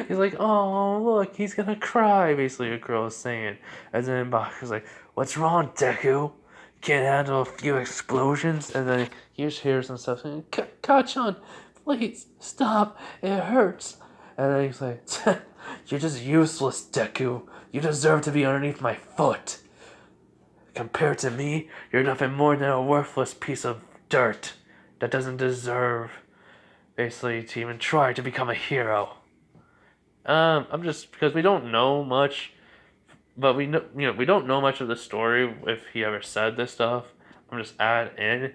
He's like, oh, look, he's gonna cry, basically, a girl is saying. And then Baku's like, what's wrong, Deku? Can't handle a few explosions? And then he just hears some stuff saying, Kachan, please, stop, it hurts. And then he's like, you're just useless, Deku. You deserve to be underneath my foot. Compared to me, you're nothing more than a worthless piece of dirt that doesn't deserve, basically, to even try to become a hero. I'm just, because we don't know much, but we know, we don't know much of the story if he ever said this stuff. I'm just add in.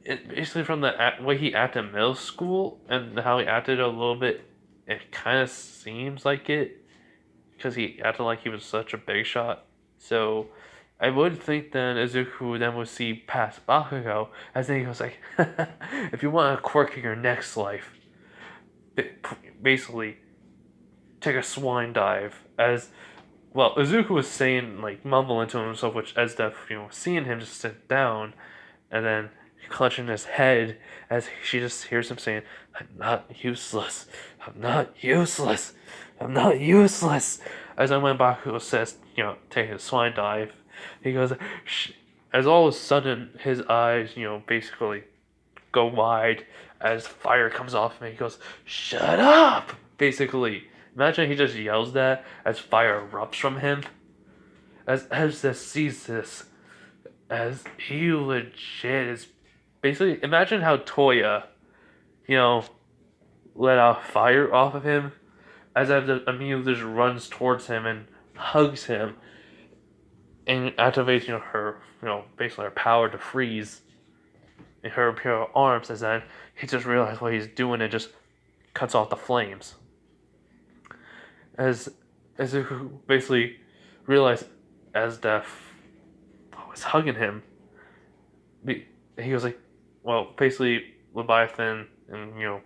It basically from the way he acted in middle school and how he acted a little bit, it kind of seems like it, because he acted like he was such a big shot. So I would think then Izuku then would see past Bakugo, as then he goes like, if you want a quirk in your next life, basically take a swine dive. As well, Izuku was saying, like, mumbling to himself, which as Def, seeing him just sit down, and then clutching his head as she just hears him saying, I'm not useless, I'm not useless, I'm not useless. As then when Bakugo says, take a swine dive, he goes, as all of a sudden his eyes, basically go wide as fire comes off him. He goes, shut up! Basically, imagine he just yells that as fire erupts from him. As this sees this, as he legit is basically, imagine how Toya, let out fire off of him, as immediately just runs towards him and hugs him, and activates, her, basically her power to freeze in her imperial arms, as then he just realizes what he's doing and just cuts off the flames. As he basically realized as Def was hugging him, he was like, well, basically Leviathan and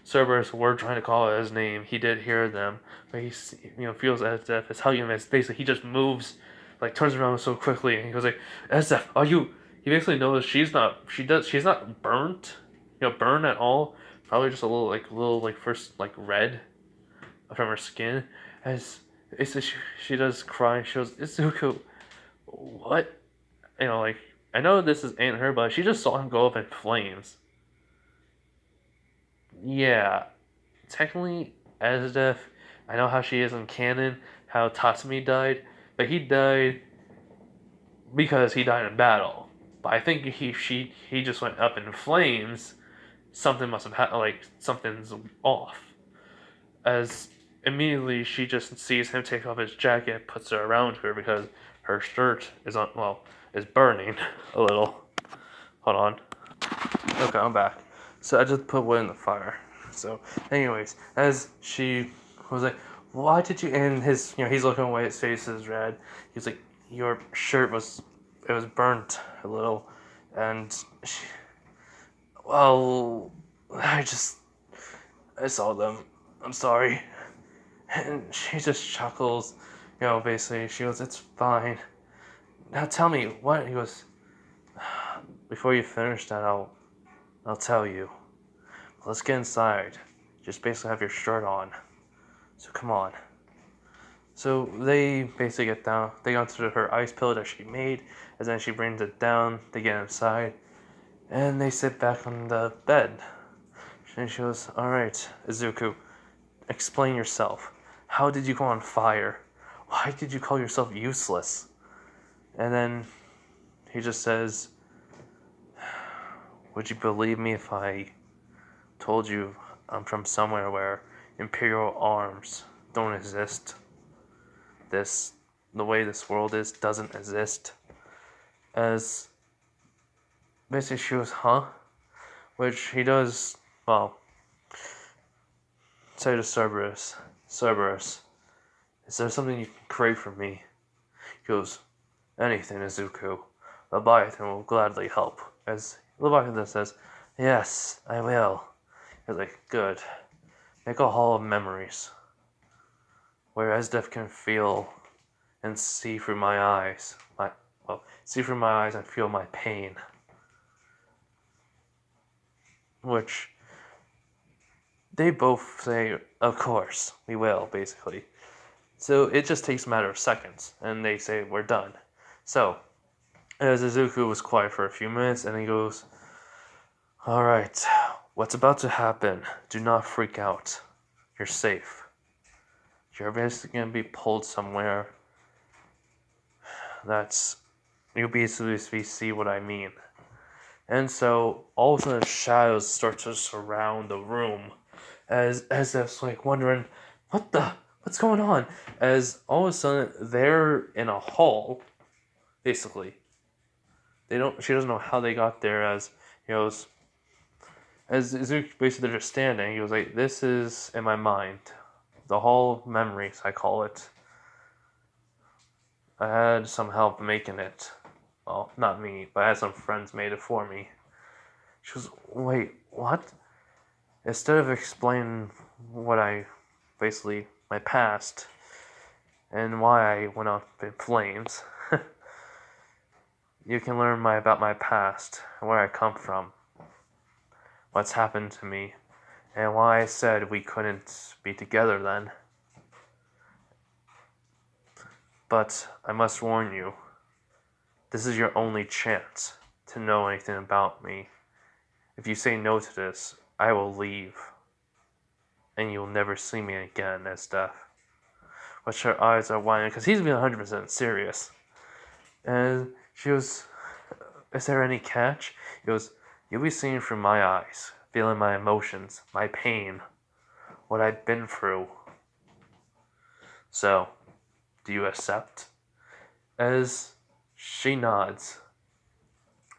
Cerberus were trying to call out his name. He did hear them, but he feels as Def is hugging him. As basically he just moves, like turns around so quickly, and he goes like, Def, are you? He basically knows she's not burnt, burned at all. Probably just a little first red from her skin. As It's she does cry. She goes, Izuku, what? Like, I know this ain't her, but she just saw him go up in flames. Yeah, technically, as if I know how she is in canon, how Tatsumi died, but he died because he died in battle. But I think he just went up in flames. Something must have happened. Like something's off. As immediately she just sees him take off his jacket, puts it around her because her shirt is is burning a little. Hold on. Okay, I'm back. So I just put wood in the fire. So, anyways, as she was like, "Why did you?" And his, he's looking away. His face is red. He's like, "Your shirt was burnt a little," and she, well, I saw them. I'm sorry. And she just chuckles. Basically, she goes, "It's fine. Now tell me what." He goes, "Before you finish that, I'll tell you. Let's get inside. Just basically have your shirt on. So come on." So they basically get down. They go to her ice pillow that she made, and then she brings it down. They get inside, and they sit back on the bed. And she goes, "All right, Izuku, explain yourself. How did you go on fire? Why did you call yourself useless?" And then he just says, "Would you believe me if I told you I'm from somewhere where Imperial arms don't exist? The way this world is doesn't exist." As basically she was, "Huh?" Which he does, well, say to Cerberus, "Is there something you can crave from me?" He goes, "Anything, Izuku. Leviathan will gladly help." As Leviathan says, "Yes, I will." He's like, "Good. Make a hall of memories, where Esdeath can feel and see through my eyes. See through my eyes and feel my pain." Which they both say, "Of course, we will," basically. So it just takes a matter of seconds, and they say, "We're done." So, as Izuku was quiet for a few minutes, and he goes, "All right, what's about to happen? Do not freak out. You're safe. You're basically going to be pulled somewhere that's... You'll basically see what I mean." And so, all of a sudden, shadows start to surround the room, as if like wondering, what's going on? As all of a sudden, they're in a hall, basically. She doesn't know how they got there, as, as Izuku basically they're just standing. He was like, "This is in my mind. The Hall of Memories, I call it. I had some help making it. Well, not me, but I had some friends made it for me." She goes, "Wait, what?" Instead of explaining my past, and why I went up in flames, you can learn about my past, and where I come from, what's happened to me, and why I said we couldn't be together then. But I must warn you, this is your only chance to know anything about me. If you say no to this, I will leave, and you'll never see me again as death." Which her eyes are widening, because he's being 100% serious. And she goes, "Is there any catch?" He goes, "You'll be seeing through my eyes, feeling my emotions, my pain, what I've been through. So, do you accept?" As she nods,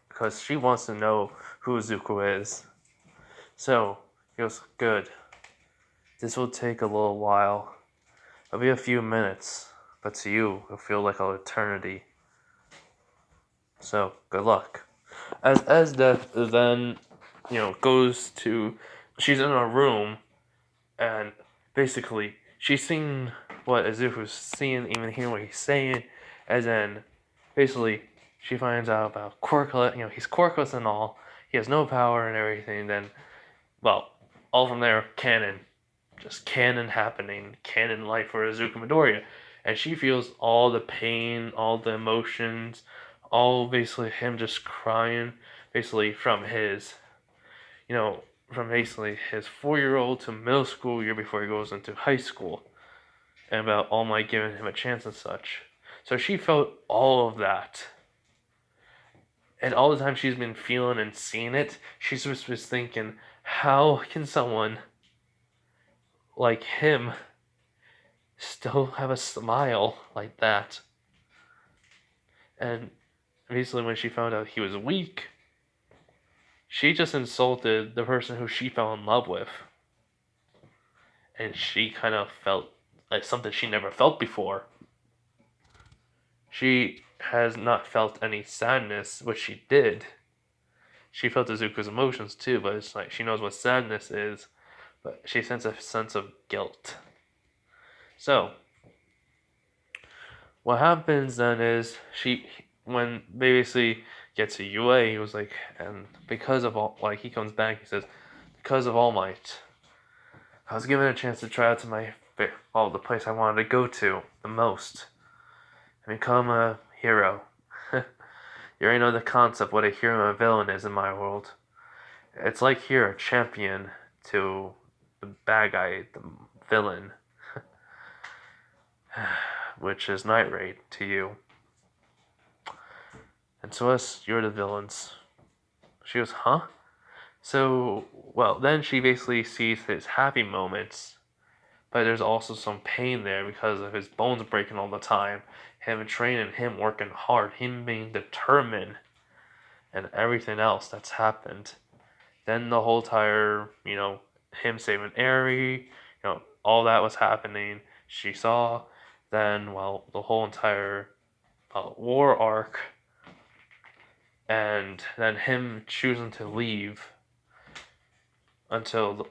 because she wants to know who Zuko is. So, he goes, "Good. This will take a little while. It'll be a few minutes, but to you, it'll feel like an eternity. So, good luck." As Death then, goes to... She's in a room, and basically, she's seeing what Izuku's seeing, even hearing what he's saying, and then, basically, she finds out about Quirkless. He's Quirkless and all. He has no power and everything. Then, well, all from there, canon. Just canon happening. Canon life for Izuku Midoriya. And she feels all the pain, all the emotions, all basically him just crying, basically from his, you know, from basically his 4-year-old to middle school year before he goes into high school, and about All Might giving him a chance and such. So she felt all of that. And all the time she's been feeling and seeing it, she's just was thinking, how can someone like him still have a smile like that? And basically, when she found out he was weak, she just insulted the person who she fell in love with. And she kind of felt like something she never felt before. She has not felt any sadness, which she did. She felt Izuku's emotions too, but it's like she knows what sadness is, but she senses a sense of guilt. So, what happens then is when they basically get to UA, he was like, and because of all, like he comes back, he says, because of All Might, I was given a chance to try out to the place I wanted to go to the most, and become a hero. You already know the concept what a hero and a villain is in my world. It's like here a champion to the bad guy, the villain, which is Night Raid to you. And to us, you're the villains. She goes, huh? So, well, then she basically sees his happy moments, but there's also some pain there because of his bones breaking all the time, him training, him working hard, him being determined, and everything else that's happened. Then the whole entire, him saving Eri, all that was happening. She saw. Then, well, the whole entire war arc, and then him choosing to leave until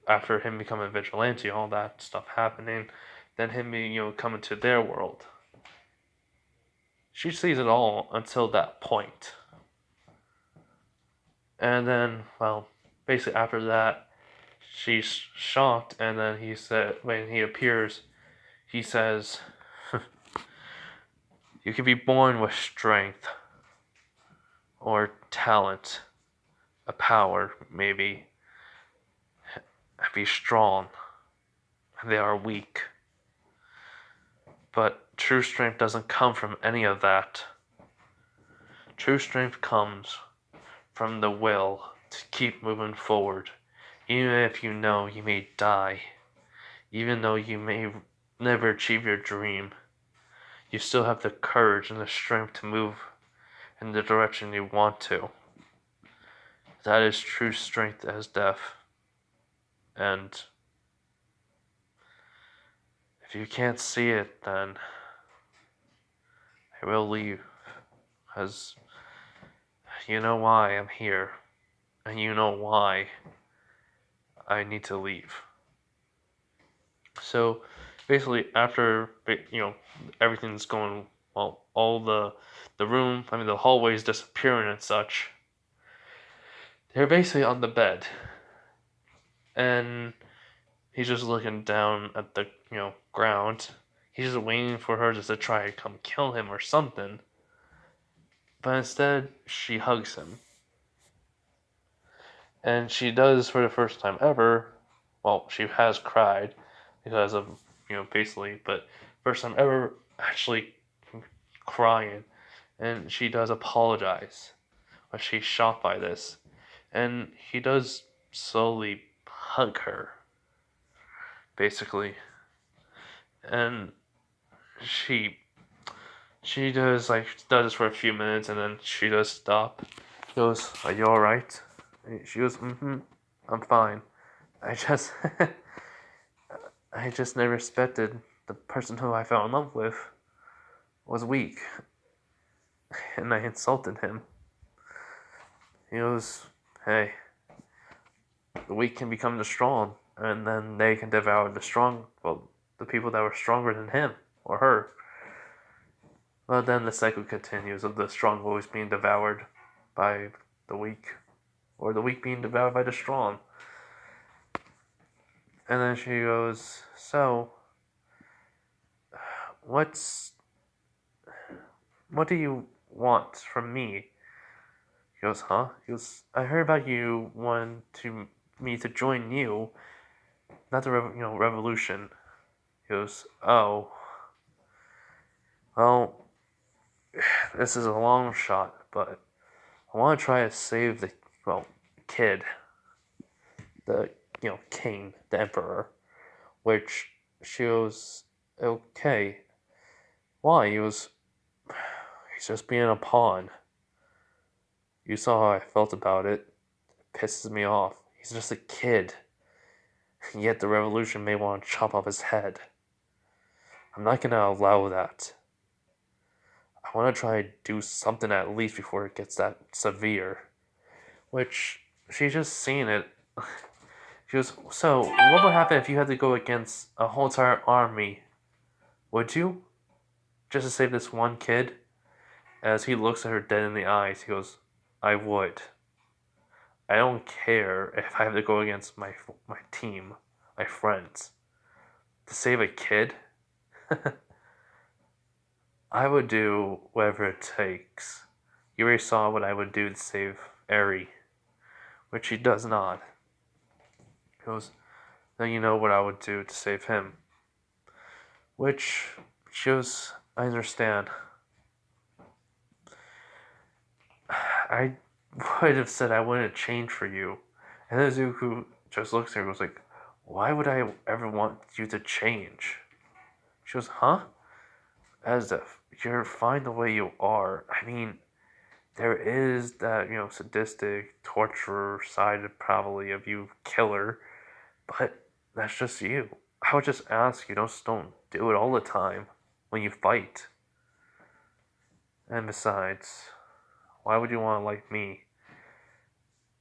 after him becoming a vigilante, all that stuff happening, then him being coming to their world. She sees it all until that point. And then, well, basically after that, she's shocked, and then he said, when he appears, he says, you can be born with strength, or talent, a power, maybe, be strong. They are weak. But true strength doesn't come from any of that. True strength comes from the will to keep moving forward, even if you know you may die, even though you may never achieve your dream. You still have the courage and the strength to move in the direction you want to. That is true strength as death. And if you can't see it, then I will leave. Because you know why I'm here. And you know why I need to leave. So basically, after everything's going well, all the room, the hallways disappearing and such. They're basically on the bed, and he's just looking down at the ground. He's just waiting for her just to try to come kill him or something. But instead, she hugs him. And she does for the first time ever. Well, she has cried because of, basically, but first time ever actually crying. And she does apologize. But she's shocked by this. And he does slowly hug her, basically. And she does this for a few minutes, and then she does stop. She goes, "Are you all right?" And she goes, "Mm-hmm, I'm fine. I just I just never expected the person who I fell in love with was weak, and I insulted him." He goes, "Hey, the weak can become the strong, and then they can devour the strong. Well, the people that were stronger than him or her." Well, then the cycle continues of the strong always being devoured by the weak, or the weak being devoured by the strong. And then she goes, "So, What's what do you want from me? He goes, huh? He goes, I heard about you wanting to me to join you, not the revolution. He goes, oh, well, this is a long shot, but I want to try to save the kid, the king, the emperor. Which she goes, okay. Why? He's just being a pawn. You saw how I felt about it. It pisses me off. He's just a kid. Yet the revolution may want to chop off his head. I'm not gonna allow that. I want to try to do something at least before it gets that severe. Which, she's just seen it. She goes, so, what would happen if you had to go against a whole entire army? Would you? Just to save this one kid? As he looks at her dead in the eyes, he goes, I would. I don't care if I have to go against my team, my friends. To save a kid? I would do whatever it takes. You already saw what I would do to save Eri, which he does not. He goes, then you know what I would do to save him. Which shows I understand. I would have said I wouldn't change for you. And then Zuko just looks at her and goes like, why would I ever want you to change? She goes, huh? As if you're fine the way you are. I mean, there is that, sadistic torturer side probably of you killer, but that's just you. I would just ask you, don't do it all the time when you fight. And besides, why would you want to like me?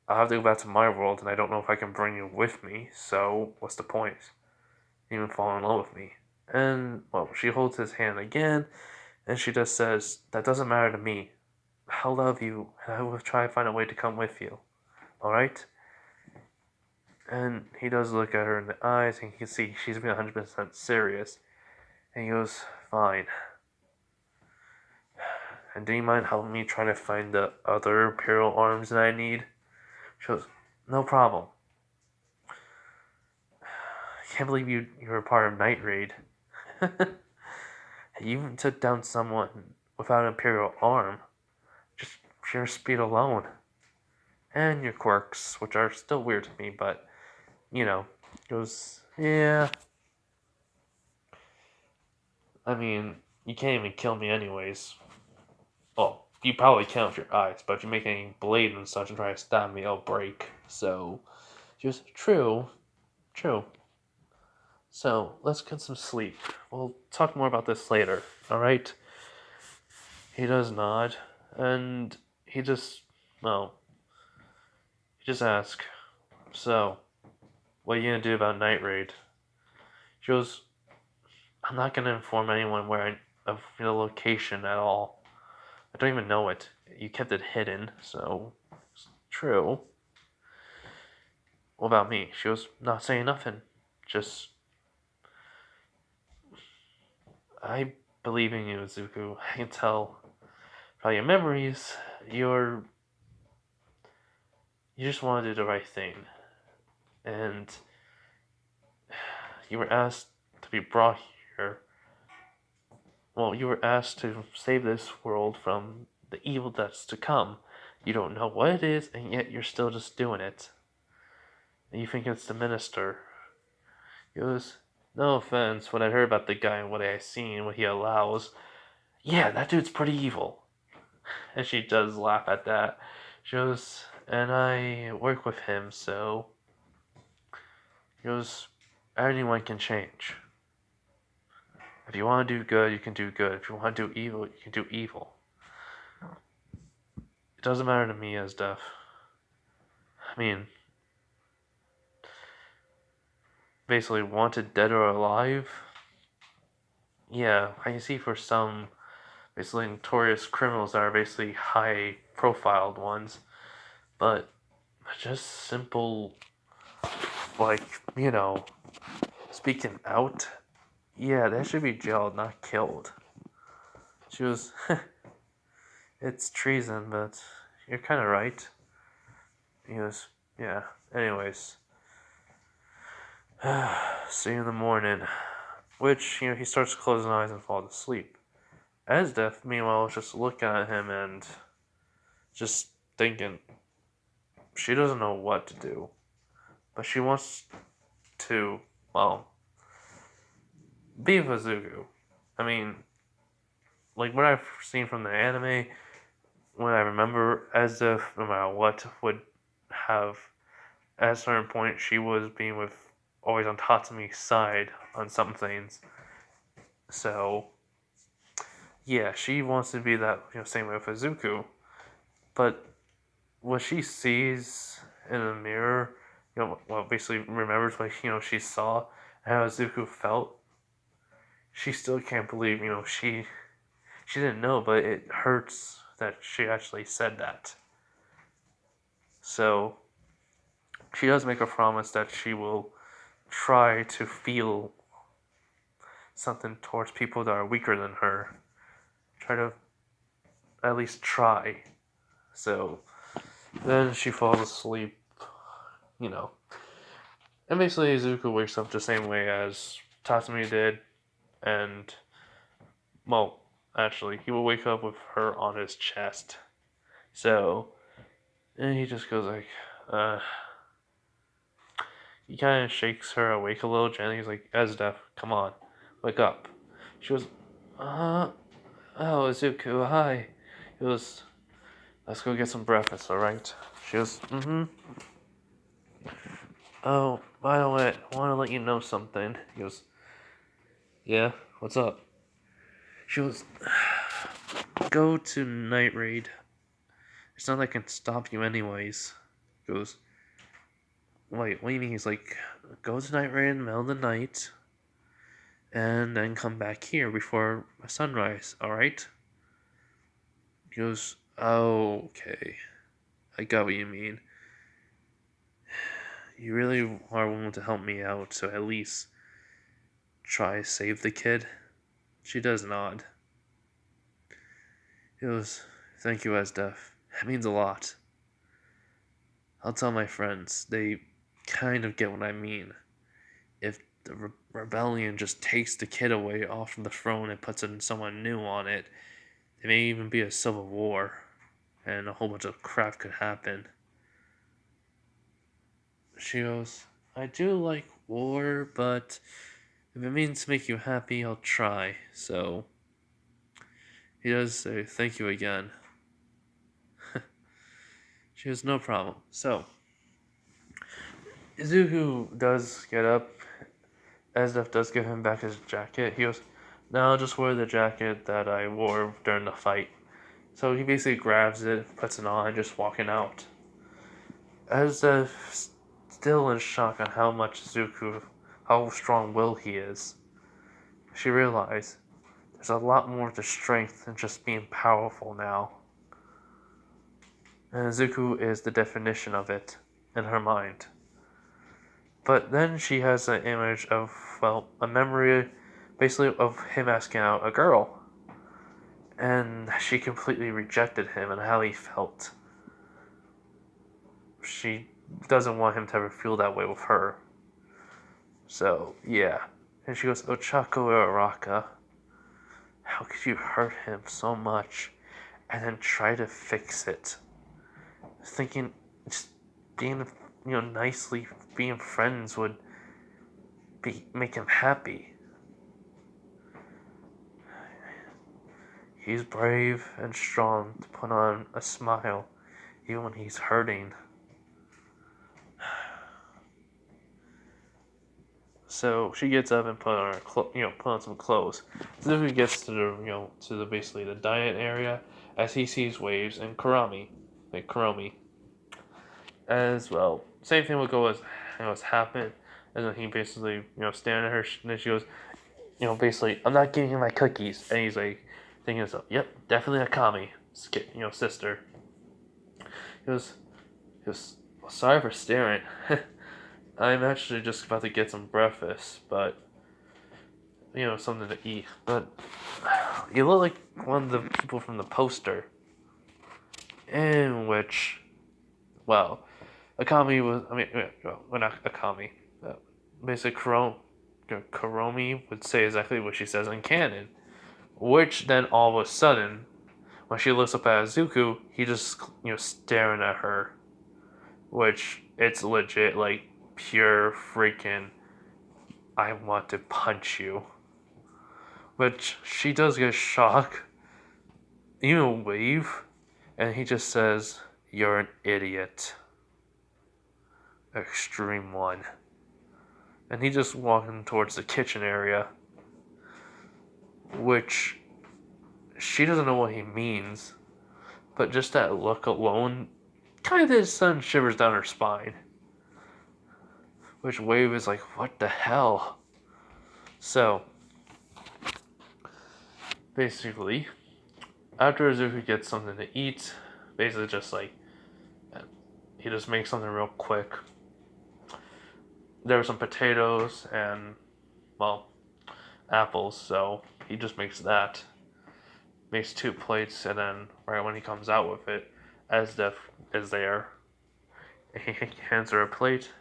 I'll have to go back to my world, and I don't know if I can bring you with me, so what's the point? You even fall in love with me. And, well, she holds his hand again, and she just says, that doesn't matter to me. I'll love you, and I will try to find a way to come with you. Alright? And he does look at her in the eyes, and he can see she's being 100% serious. And he goes, fine. And do you mind helping me try to find the other Imperial arms that I need? She goes, no problem. I can't believe you were part of Night Raid. You even took down someone without an Imperial arm. Just pure speed alone. And your quirks, which are still weird to me, but, goes, yeah. I mean, you can't even kill me anyways. Well, you probably can with your eyes, but if you make any blade and such and try to stab me, it'll break. So, just true. So, let's get some sleep. We'll talk more about this later, alright? He does nod, and he just asks, so, what are you gonna do about Night Raid? She goes, I'm not gonna inform anyone of the location at all. I don't even know it. You kept it hidden, so it's true. What about me? She goes, not saying nothing. Just, I believe in you, Zuko. I can tell by your memories, you just want to do the right thing. And you were asked to be brought here. Well, you were asked to save this world from the evil that's to come. You don't know what it is, and yet you're still just doing it. And you think it's the minister. He goes, no offense, what I heard about the guy and what I seen, what he allows. Yeah, that dude's pretty evil. And she does laugh at that. She goes, and I work with him, so. He goes, anyone can change. If you want to do good, you can do good. If you want to do evil, you can do evil. It doesn't matter to me as deaf. I mean, basically, wanted dead or alive. Yeah, I can see for some basically notorious criminals that are basically high profiled ones, but just simple, like, speaking out, yeah, they should be jailed, not killed. She was, it's treason, but you're kind of right. He was, yeah. Anyways, see you in the morning. Which, he starts closing eyes and falls asleep. Asdef, meanwhile, is just looking at him and just thinking she doesn't know what to do. But she wants to, well, be with Zuko. I mean, like what I've seen from the anime, what I remember, Asdef, no matter what, would have, at a certain point, she was being with, always on Tatsumi's side on some things. So, yeah, she wants to be that, same way with Izuku. But what she sees in the mirror, well, basically remembers what, she saw, and how Izuku felt, she still can't believe, she didn't know, but it hurts that she actually said that. So, she does make a promise that she will try to feel something towards people that are weaker than her. Try to at least try. So then she falls asleep, you know. And basically Izuku wakes up the same way as Tatsumi did, and well, actually, he will wake up with her on his chest. So and he just goes like, he kind of shakes her awake a little gently. He's like, Esdef, come on, wake up. She goes, oh, Izuku, hi. He goes, let's go get some breakfast, alright? She goes, mm-hmm. Oh, by the way, I want to let you know something. He goes, yeah, what's up? She goes, go to night raid. It's not like I can stop you anyways. He goes, wait, what do you mean? He's like, go to night raid in the middle of the night, and then come back here before sunrise, alright? He goes, oh, okay. I got what you mean. You really are willing to help me out, so at least try to save the kid? She does nod. He goes, thank you, Esdef. That means a lot. I'll tell my friends. They kind of get what I mean. If the rebellion just takes the kid away off from the throne and puts in someone new on it, there may even be a civil war, and a whole bunch of crap could happen. She goes, I do like war, but if it means to make you happy, I'll try. So, he does say, thank you again. She goes, no problem. So, Izuku does get up. Esdef does give him back his jacket. He goes, no, I'll just wear the jacket that I wore during the fight. So he basically grabs it, puts it on, just walking out. Esdef still in shock on how much Izuku, how strong-willed he is. She realized there's a lot more to strength than just being powerful now. And Izuku is the definition of it in her mind. But then she has an image of, well, a memory basically of him asking out a girl. And she completely rejected him and how he felt. She doesn't want him to ever feel that way with her. So, yeah. And she goes, Ochako Araka, how could you hurt him so much and then try to fix it? Thinking just being, nicely being friends would make him happy. He's brave and strong to put on a smile even when he's hurting. So she gets up and put on put on some clothes. Zuko gets to the basically the diet area as he sees waves and Kuromi, as well. Same thing will go as what's happened, and then he basically staring at her, and then she goes, basically, I'm not giving you my cookies, and he's like thinking himself, yep, definitely a Kami, sister. He goes, well, sorry for staring. I'm actually just about to get some breakfast, but something to eat. But you look like one of the people from the poster, in which, well, Akami was. I mean, well, not Akami. Basically, Kuromi would say exactly what she says in canon. Which then all of a sudden, when she looks up at Izuku, he just staring at her, which it's legit like pure freaking I want to punch you. Which she does get shocked, even Wave, and he just says, "You're an idiot." Extreme one. And he just walking towards the kitchen area, which she doesn't know what he means, but just that look alone kind of sends shivers down her spine. Which Wave is like, what the hell? So, basically, after Izuku gets something to eat, basically just like, he just makes something real quick. There were some potatoes and, well, apples, so he just makes that. Makes 2 plates, and then right when he comes out with it, Esdef is there. And he hands her a plate,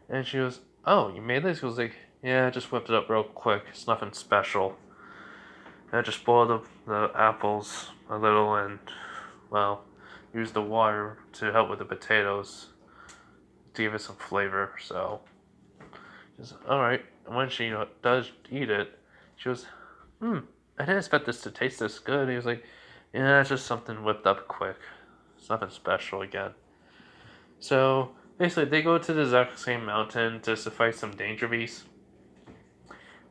and she goes, "Oh, you made this?" He was like, "Yeah, I just whipped it up real quick. It's nothing special. And I just boiled up the apples a little and, well, used the water to help with the potatoes to give it some flavor." So, she's alright. And when she does eat it, she goes, I didn't expect this to taste this good. He was like, "Yeah, it's just something whipped up quick. It's nothing special again." So basically, they go to the exact same mountain to fight some danger beasts,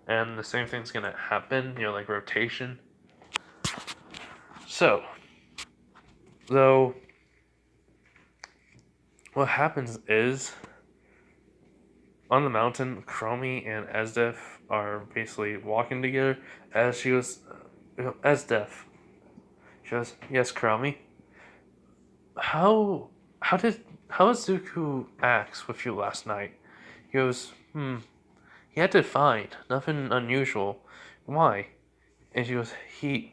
and the same thing's gonna happen. Like rotation. So, though, what happens is on the mountain, Chromie and Esdef are basically walking together. As she goes, Esdef. She goes, "Yes, Chromie. How Zuku acts with you last night?" He goes, "He acted fine. Nothing unusual. Why?" And she goes, He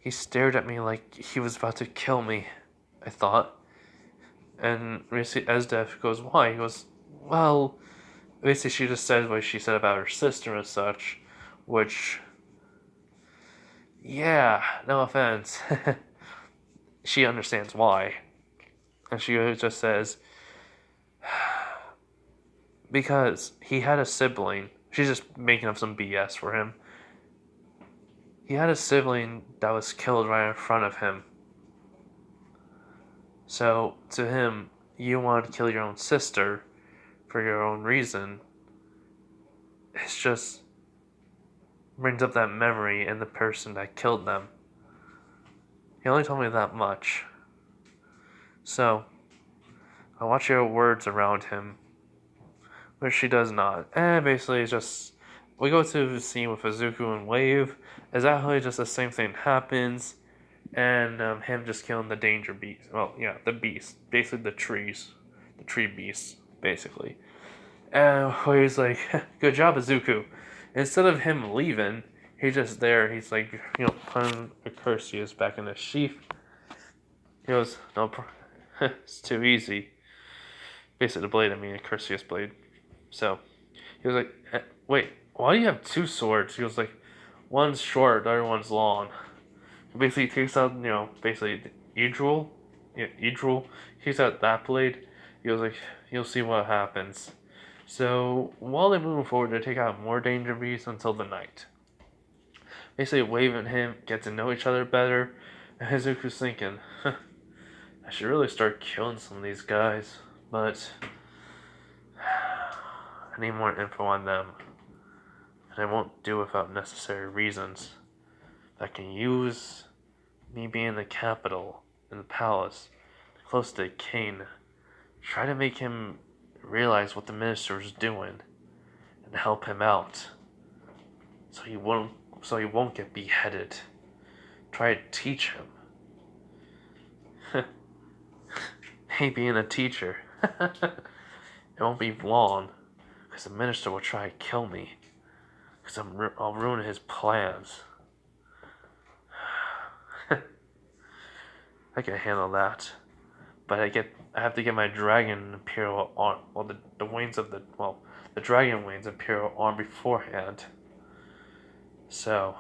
stared at me like he was about to kill me, I thought." And basically Esdef goes, "Why?" He goes, "Well," basically she just said what she said about her sister and such, which, yeah, no offense. She understands why. And she just says, because he had a sibling. She's just making up some BS for him. He had a sibling that was killed right in front of him. So, to him, you want to kill your own sister for your own reason. It's just brings up that memory in the person that killed them. He only told me that much. So, I want your words around him. Which she does not. And basically, it's just, we go to the scene with Izuku and Wave. Exactly just the same thing happens. And him just killing the danger beast. Well, yeah, the beast. Basically, the trees. The tree beasts, basically. And Wave's like, "Good job, Izuku." Instead of him leaving, he's just there. He's like, putting a Curseus back in the sheath. He goes, "No, it's too easy." Basically, the blade, I mean, a Curseus blade. So, he was like, "Wait, why do you have 2 swords?" He was like, "One's short, the other one's long." He basically takes out, basically, Idril. Yeah, Idril. He takes out that blade. He was like, "You'll see what happens." So, while they're moving forward, they take out more danger beasts until the night. Basically, Wave and him get to know each other better. And Izuku's thinking, I should really start killing some of these guys, but I need more info on them. And I won't do without necessary reasons. I can use me being in the capital, in the palace, close to the king. Try to make him realize what the minister is doing and help him out. So he won't get beheaded. Try to teach him. Me being a teacher. It won't be long, because the minister will try to kill me. because I'll ruin his plans. I can handle that, but I have to get my dragon imperial arm. Well, the wings of the dragon wings imperial arm beforehand. So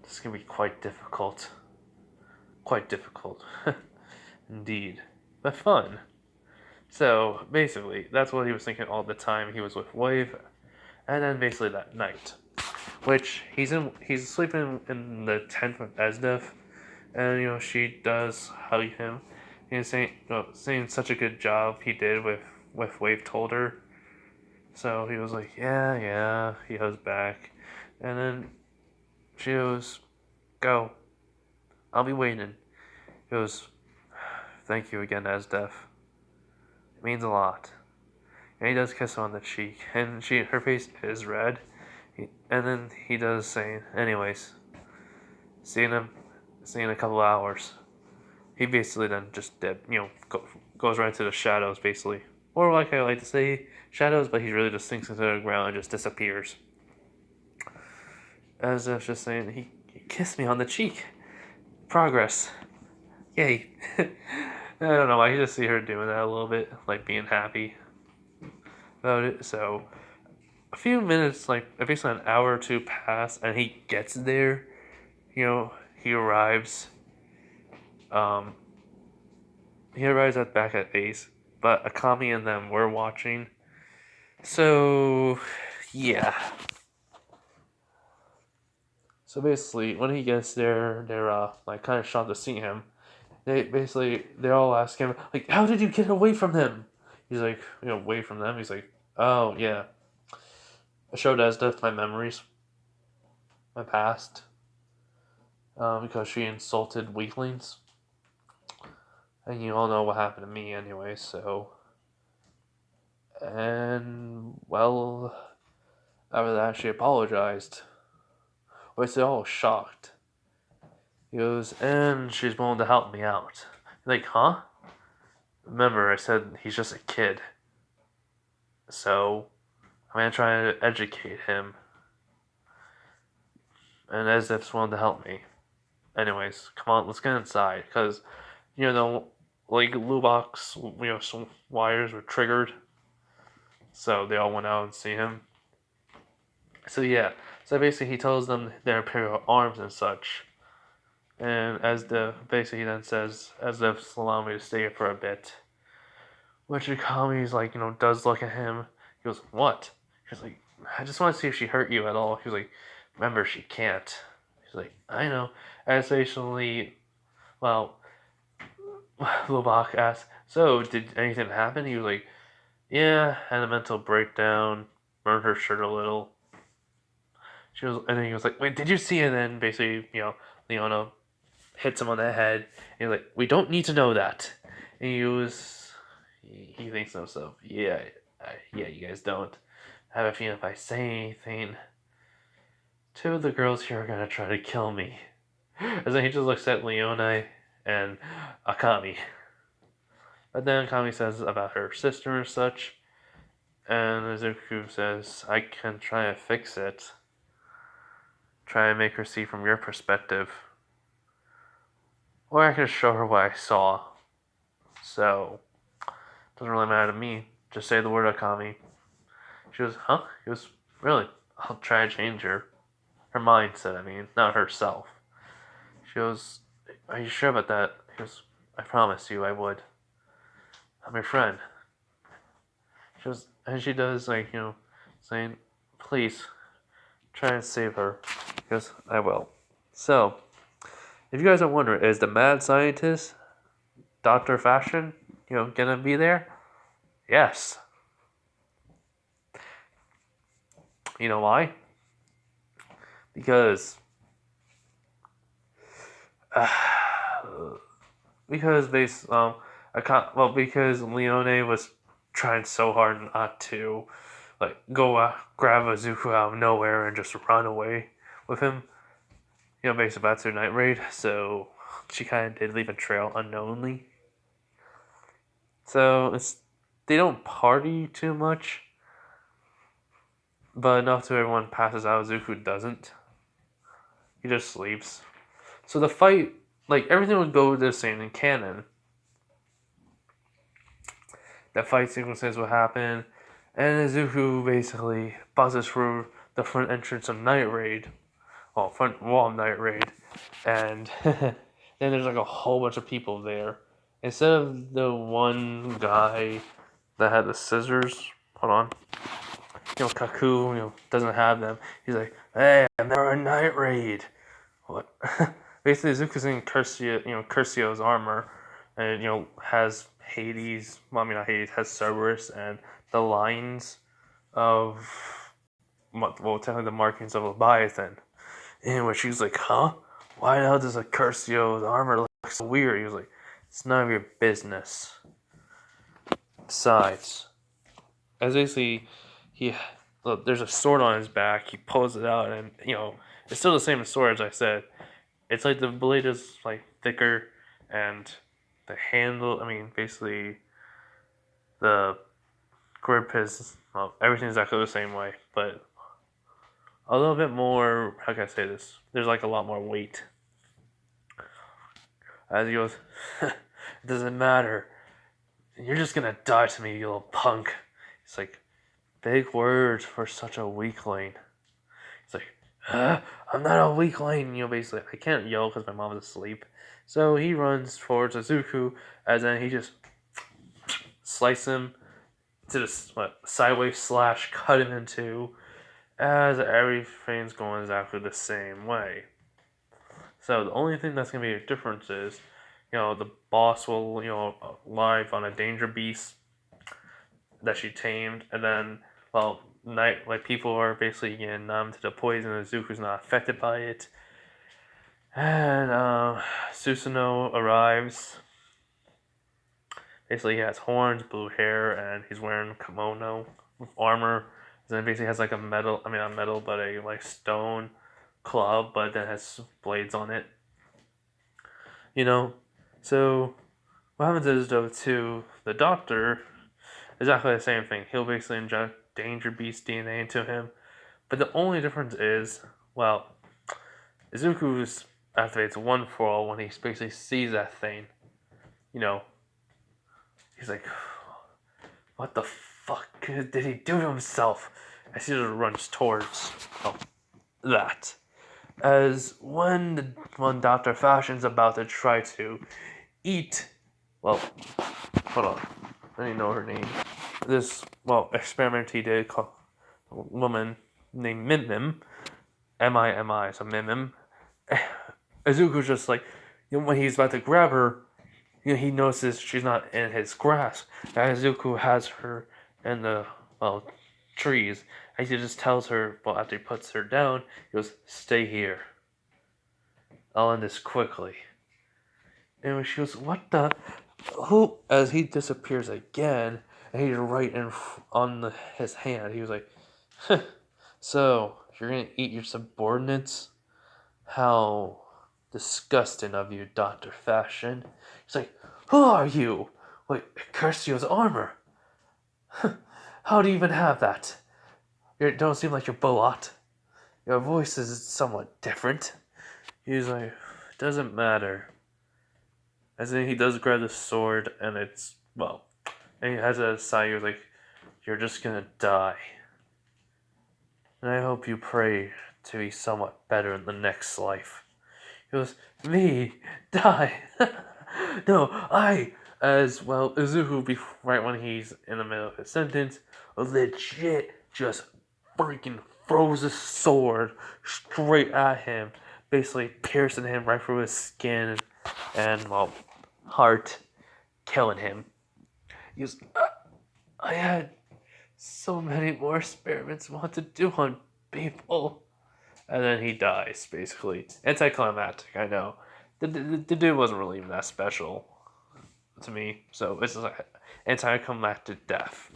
this is gonna be quite difficult. Quite difficult, indeed, but fun. So basically, that's what he was thinking all the time. He was with Wave, and then basically that night, which he's sleeping in the tent with Esdev, and she does hug him. He's saying such a good job he did with Wave told her. So he was like, yeah, yeah. He goes back, and then she goes, go. I'll be waiting. He goes, thank you again, Esdev. It means a lot. And he does kiss her on the cheek, and her face is red. And then he does say, anyways, see you in a couple of hours. He basically then just goes right into the shadows, basically. Or like I like to say, shadows, but he really just sinks into the ground and just disappears. As if just saying, he kissed me on the cheek. Progress. Yay. I don't know, I can just see her doing that a little bit, like being happy about it. So a few minutes, like basically an hour or two pass, and he gets there. He arrives. He arrives back at base, but Akami and them were watching. So yeah. So basically, when he gets there, they're like kind of shocked to see him. They all ask him like, "How did you get away from them?" He's like, away from them. He's like, "Oh yeah, I showed Esdeath my memories, my past, because she insulted weaklings, and you all know what happened to me anyway. So, and well, after that, she apologized. Which they're all shocked. He goes, and she's willing to help me out. Like, huh? Remember, I said he's just a kid. So, I'm gonna try to educate him. And as if's willing to help me. Anyways, come on, let's get inside. Because, like, Lubok's, some wires were triggered. So, they all went out and see him. So, yeah. So, basically, he tells them their imperial arms and such. And basically he then says, as if allow me to stay here for a bit. Which Akami's like, does look at him. He goes, what? He's like, I just want to see if she hurt you at all. He was like, remember, she can't. He's like, I know. As basically, well, Lubok asks, so did anything happen? He was like, yeah, had a mental breakdown, burned her shirt a little. And then he was like, wait, did you see it? And then basically, Leona hits him on the head. And he's like, we don't need to know that. And he thinks to himself, yeah, you guys don't. I have a feeling if I say anything, two of the girls here are gonna try to kill me. And then he just looks at Leone and Akami. But then Akami says about her sister and such. And Izuku says, I can try to fix it. Try and make her see from your perspective. Or I can show her what I saw. So, doesn't really matter to me. Just say the word Akami. She goes, huh? He goes, really? I'll try to change her. Her mindset, not herself. She goes, are you sure about that? He goes, I promise you I would. I'm your friend. She goes, and she does, saying, please, try and save her. He goes, I will. So, if you guys are wondering, is the mad scientist, Dr. Fashion, gonna be there? Yes. You know why? Because because because Leone was trying so hard not to go grab Izuku out of nowhere and just run away with him. Based about their night raid, so she kind of did leave a trail unknowingly. So they don't party too much. but enough to everyone passes out. Zuko doesn't. He just sleeps. So the fight, like everything would go the same in canon. The fight sequences would happen, and Zuko basically buzzes through the front entrance of Night Raid, well, front wall of Night Raid, and then there's like a whole bunch of people there. Instead of the one guy that had the scissors, hold on, Kaku, doesn't have them. He's like, hey, I'm never a Night Raid. What? Basically, Zuko's in Cursio's armor, and has Hades. Well, I mean not Hades. Has Cerberus and the lines of technically the markings of Leviathan. In which he's like, huh? Why the hell does a Cursio's armor look so weird? He was like, it's none of your business. Besides, as basically there's a sword on his back. He pulls it out, and it's still the same sword as I said. It's like the blade is like thicker, and the handle. I mean, basically, the grip is everything's exactly the same way, but a little bit more. How can I say this? There's like a lot more weight. As he goes, it doesn't matter. You're just gonna die to me, you little punk. It's like big words for such a weakling. It's like, I'm not a weakling. Basically, I can't yell because my mom is asleep. So he runs towards Izuku, and then he just slices him to the sideways slash, cut him in two, as everything's going exactly the same way. So the only thing that's gonna be a difference is, the boss will, live on a danger beast that she tamed, and then, people are basically getting numb to the poison, and Zuko's not affected by it. And Susanoo arrives. Basically, he has horns, blue hair, and he's wearing kimono with armor. And then basically has like a metal, not metal, but a like stone club, but then has blades on it. So what happens is though to the Doctor, exactly the same thing. He'll basically inject Danger Beast DNA into him, but the only difference is, Izuku's activates one for all when he basically sees that thing. He's like, what the fuck did he do to himself? As he just runs towards that. As when Dr. Fashion's about to try to eat, hold on, I don't even know her name. This, experiment he did called a woman named Mimim, M-I-M-I, so Mimim. Izuku's just like, when he's about to grab her, he notices she's not in his grasp. And Izuku has her in the, trees. And he just tells her, after he puts her down, he goes, stay here. I'll end this quickly. And when she goes, what the? Who? As he disappears again, and he's right on his hand. He was like, so, you're gonna eat your subordinates? How disgusting of you, Dr. Fashion. He's like, who are you? Wait, Cursio's armor. How do you even have that? You don't seem like you're Boat. Your voice is somewhat different. He's like, it doesn't matter. As in, he does grab the sword, and it's, and he has a sign. He was like, you're just gonna die. And I hope you pray to be somewhat better in the next life. He goes, me? Die? No, I, as well, Izuku, right when he's in the middle of his sentence, legit just freaking throws a sword straight at him, basically piercing him right through his skin and, heart, killing him. He goes, I had so many more experiments I want to do on people. And then he dies, basically. Anticlimactic, I know. The dude wasn't really even that special to me, so it's just like anticlimactic death.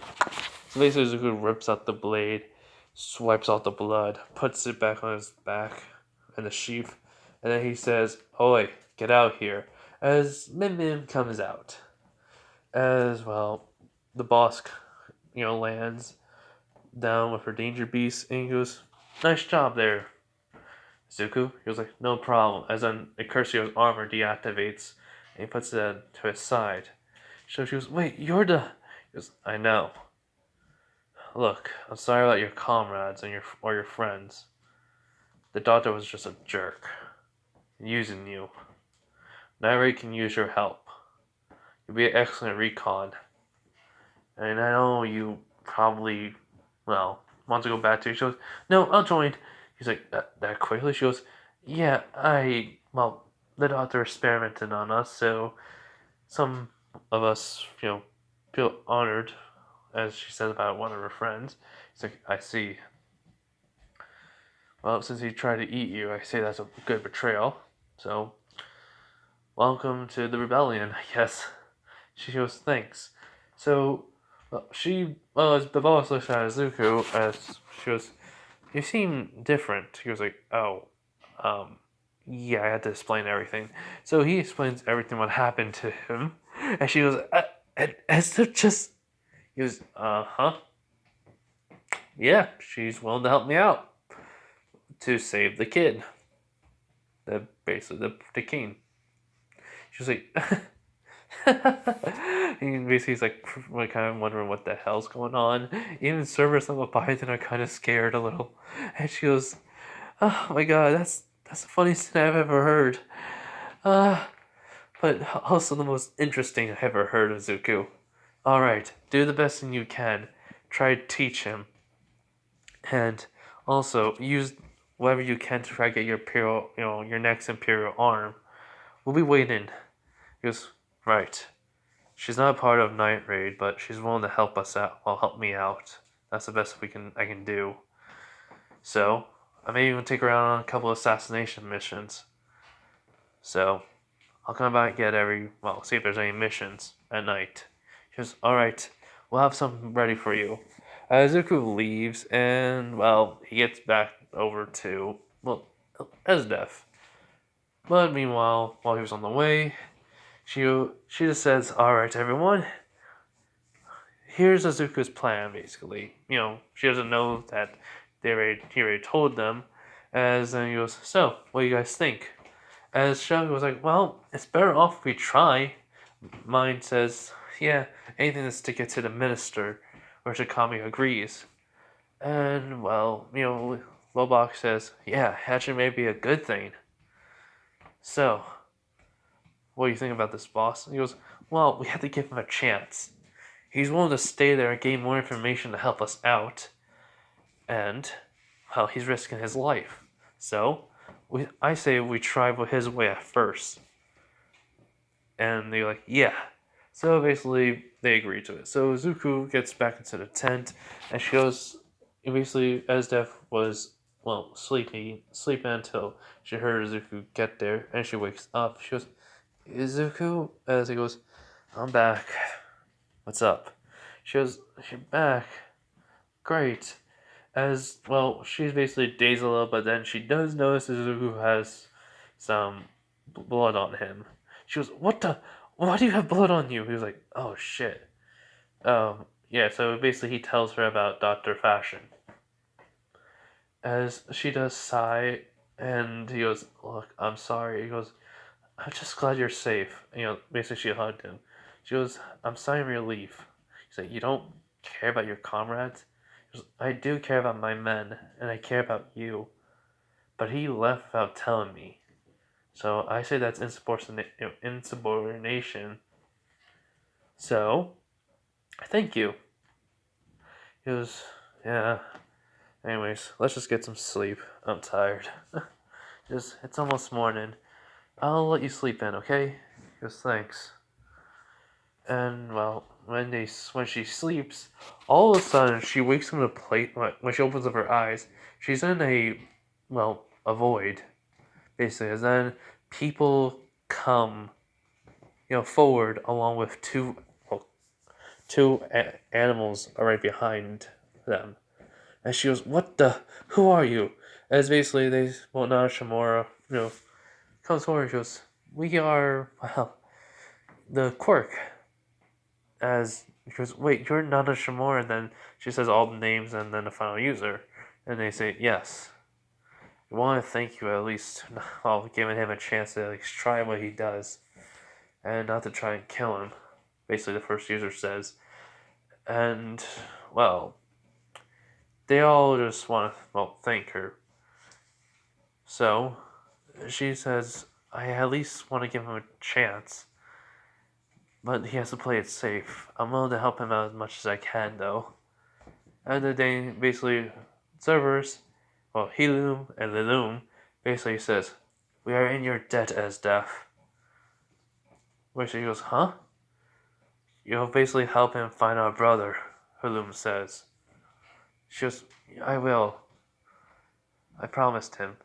So basically, Zuko rips out the blade, swipes out the blood, puts it back on his back in the sheath, and then he says, "Oi, get out here!" As Min Min comes out, as the boss, lands. down with her danger beast, and he goes, "Nice job there, Zuko." He was like, "No problem." As then Cursio's armor deactivates, and he puts it to his side. So she goes, "Wait, you're the..." He goes, "I know. Look, I'm sorry about your comrades and your friends. The doctor was just a jerk, using you. Nairi can use your help. You'll be an excellent recon. And I know you probably, well, want to go back to it." She goes, "No, I'll join." He's like, that quickly?" She goes, "Yeah, well, the doctor experimented on us, so some of us, feel honored," as she said about one of her friends. He's like, "I see. Well, since he tried to eat you, I say that's a good betrayal. So, welcome to the rebellion, I guess." She goes, "Thanks." So, as the boss looks at Izuku, as she goes, "You seem different." He goes like, "Oh, yeah, I had to explain everything." So he explains everything what happened to him, and she goes, "And Esther just..." He goes, "Uh-huh. Yeah, she's willing to help me out to save the kid, basically the king." She was like, and basically he's like kind of wondering what the hell's going on. Even Cerberus and Leviathan are kind of scared a little, and she goes, "Oh my god, that's the funniest thing I've ever heard. Uh, but also the most interesting I've ever heard of Zuko. All right, do the best thing you can. Try to teach him, and also use whatever you can to try to get your imperial, your next imperial arm. We'll be waiting." He goes, "Right. She's not a part of Night Raid, but she's willing to help us out. Well, help me out. That's the best I can do. So I may even take her out on a couple of assassination missions. So I'll come back and see if there's any missions at night." She goes, "All right, we'll have something ready for you." Zuko leaves, and he gets back over to Esdef. But meanwhile, while he was on the way, she just says, "All right, everyone, here's Azuka's plan." Basically, she doesn't know that he already told them. As then he goes, "So, what do you guys think?" As Shelby was like, "Well, it's better off if we try." Mine says, "Yeah, anything to stick it to the minister," or Shikami agrees. And Lobok says, "Yeah, actually may be a good thing. So, what do you think about this, boss?" And he goes, "Well, we have to give him a chance. He's willing to stay there and gain more information to help us out. And, he's risking his life. So, I say we try his way at first." And they're like, "Yeah." So basically, they agree to it. So Zuko gets back into the tent, and she goes, basically, Esdef was, sleeping until she heard Zuko get there, and she wakes up. She goes, "Is Zuko?" As he goes, "I'm back. What's up?" She goes, "You're back. Great." As she's basically dazed a little, but then she does notice that Zuko has some blood on him. She goes, "What the? Why do you have blood on you?" He was like, "Oh shit." Yeah, so basically he tells her about Dr. Fashion. As she does sigh, and he goes, "Look, I'm sorry." He goes, "I'm just glad you're safe." Basically she hugged him. She goes, "I'm sighing relief." He's like, "You don't care about your comrades?" He goes, "I do care about my men, and I care about you. But he left without telling me. So I say that's insubordination. So, thank you." He goes, "Yeah. Anyways, let's just get some sleep. I'm tired." It's almost morning. I'll let you sleep in, okay?" He goes, "Thanks." And when she sleeps, all of a sudden she wakes from the plate. When she opens up her eyes, she's in a void, basically. And then people come, forward along with two animals are right behind them. And she goes, "What the? Who are you?" As basically Shimura, comes forward and goes, "We are, the Quirk." As She goes, wait, you're Nana Shimura, and then she says all the names and then the final user. And they say, yes. We want to thank you at least, while giving him a chance to at least try what he does. And not to try and kill him. Basically, the first user says. And, well, they all just want to, well, thank her. So, she says, I at least want to give him a chance. But he has to play it safe. I'm willing to help him out as much as I can, though. And the day, basically, servers, well, Heloom and Liloom, basically says, we are in your debt as Death. Where she goes, huh? You'll basically help him find our brother, Heloom says. She goes, I will. I promised him.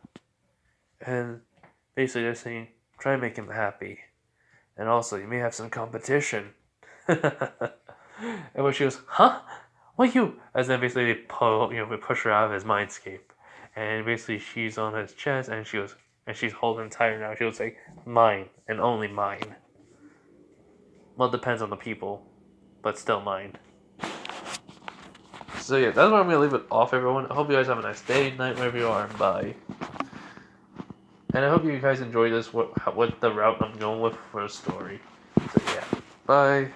And basically they're saying, try and make him happy. And also, you may have some competition. And when she goes, huh? What you? As then basically they push her out of his mindscape. And basically she's on his chest and she goes, and she's holding tighter now. She was like, mine and only mine. Well, it depends on the people, but still mine. So yeah, that's where I'm gonna leave it off, everyone. I hope you guys have a nice day, night, wherever you are, and bye. And I hope you guys enjoy this, what the route I'm going with for the story. So yeah, bye.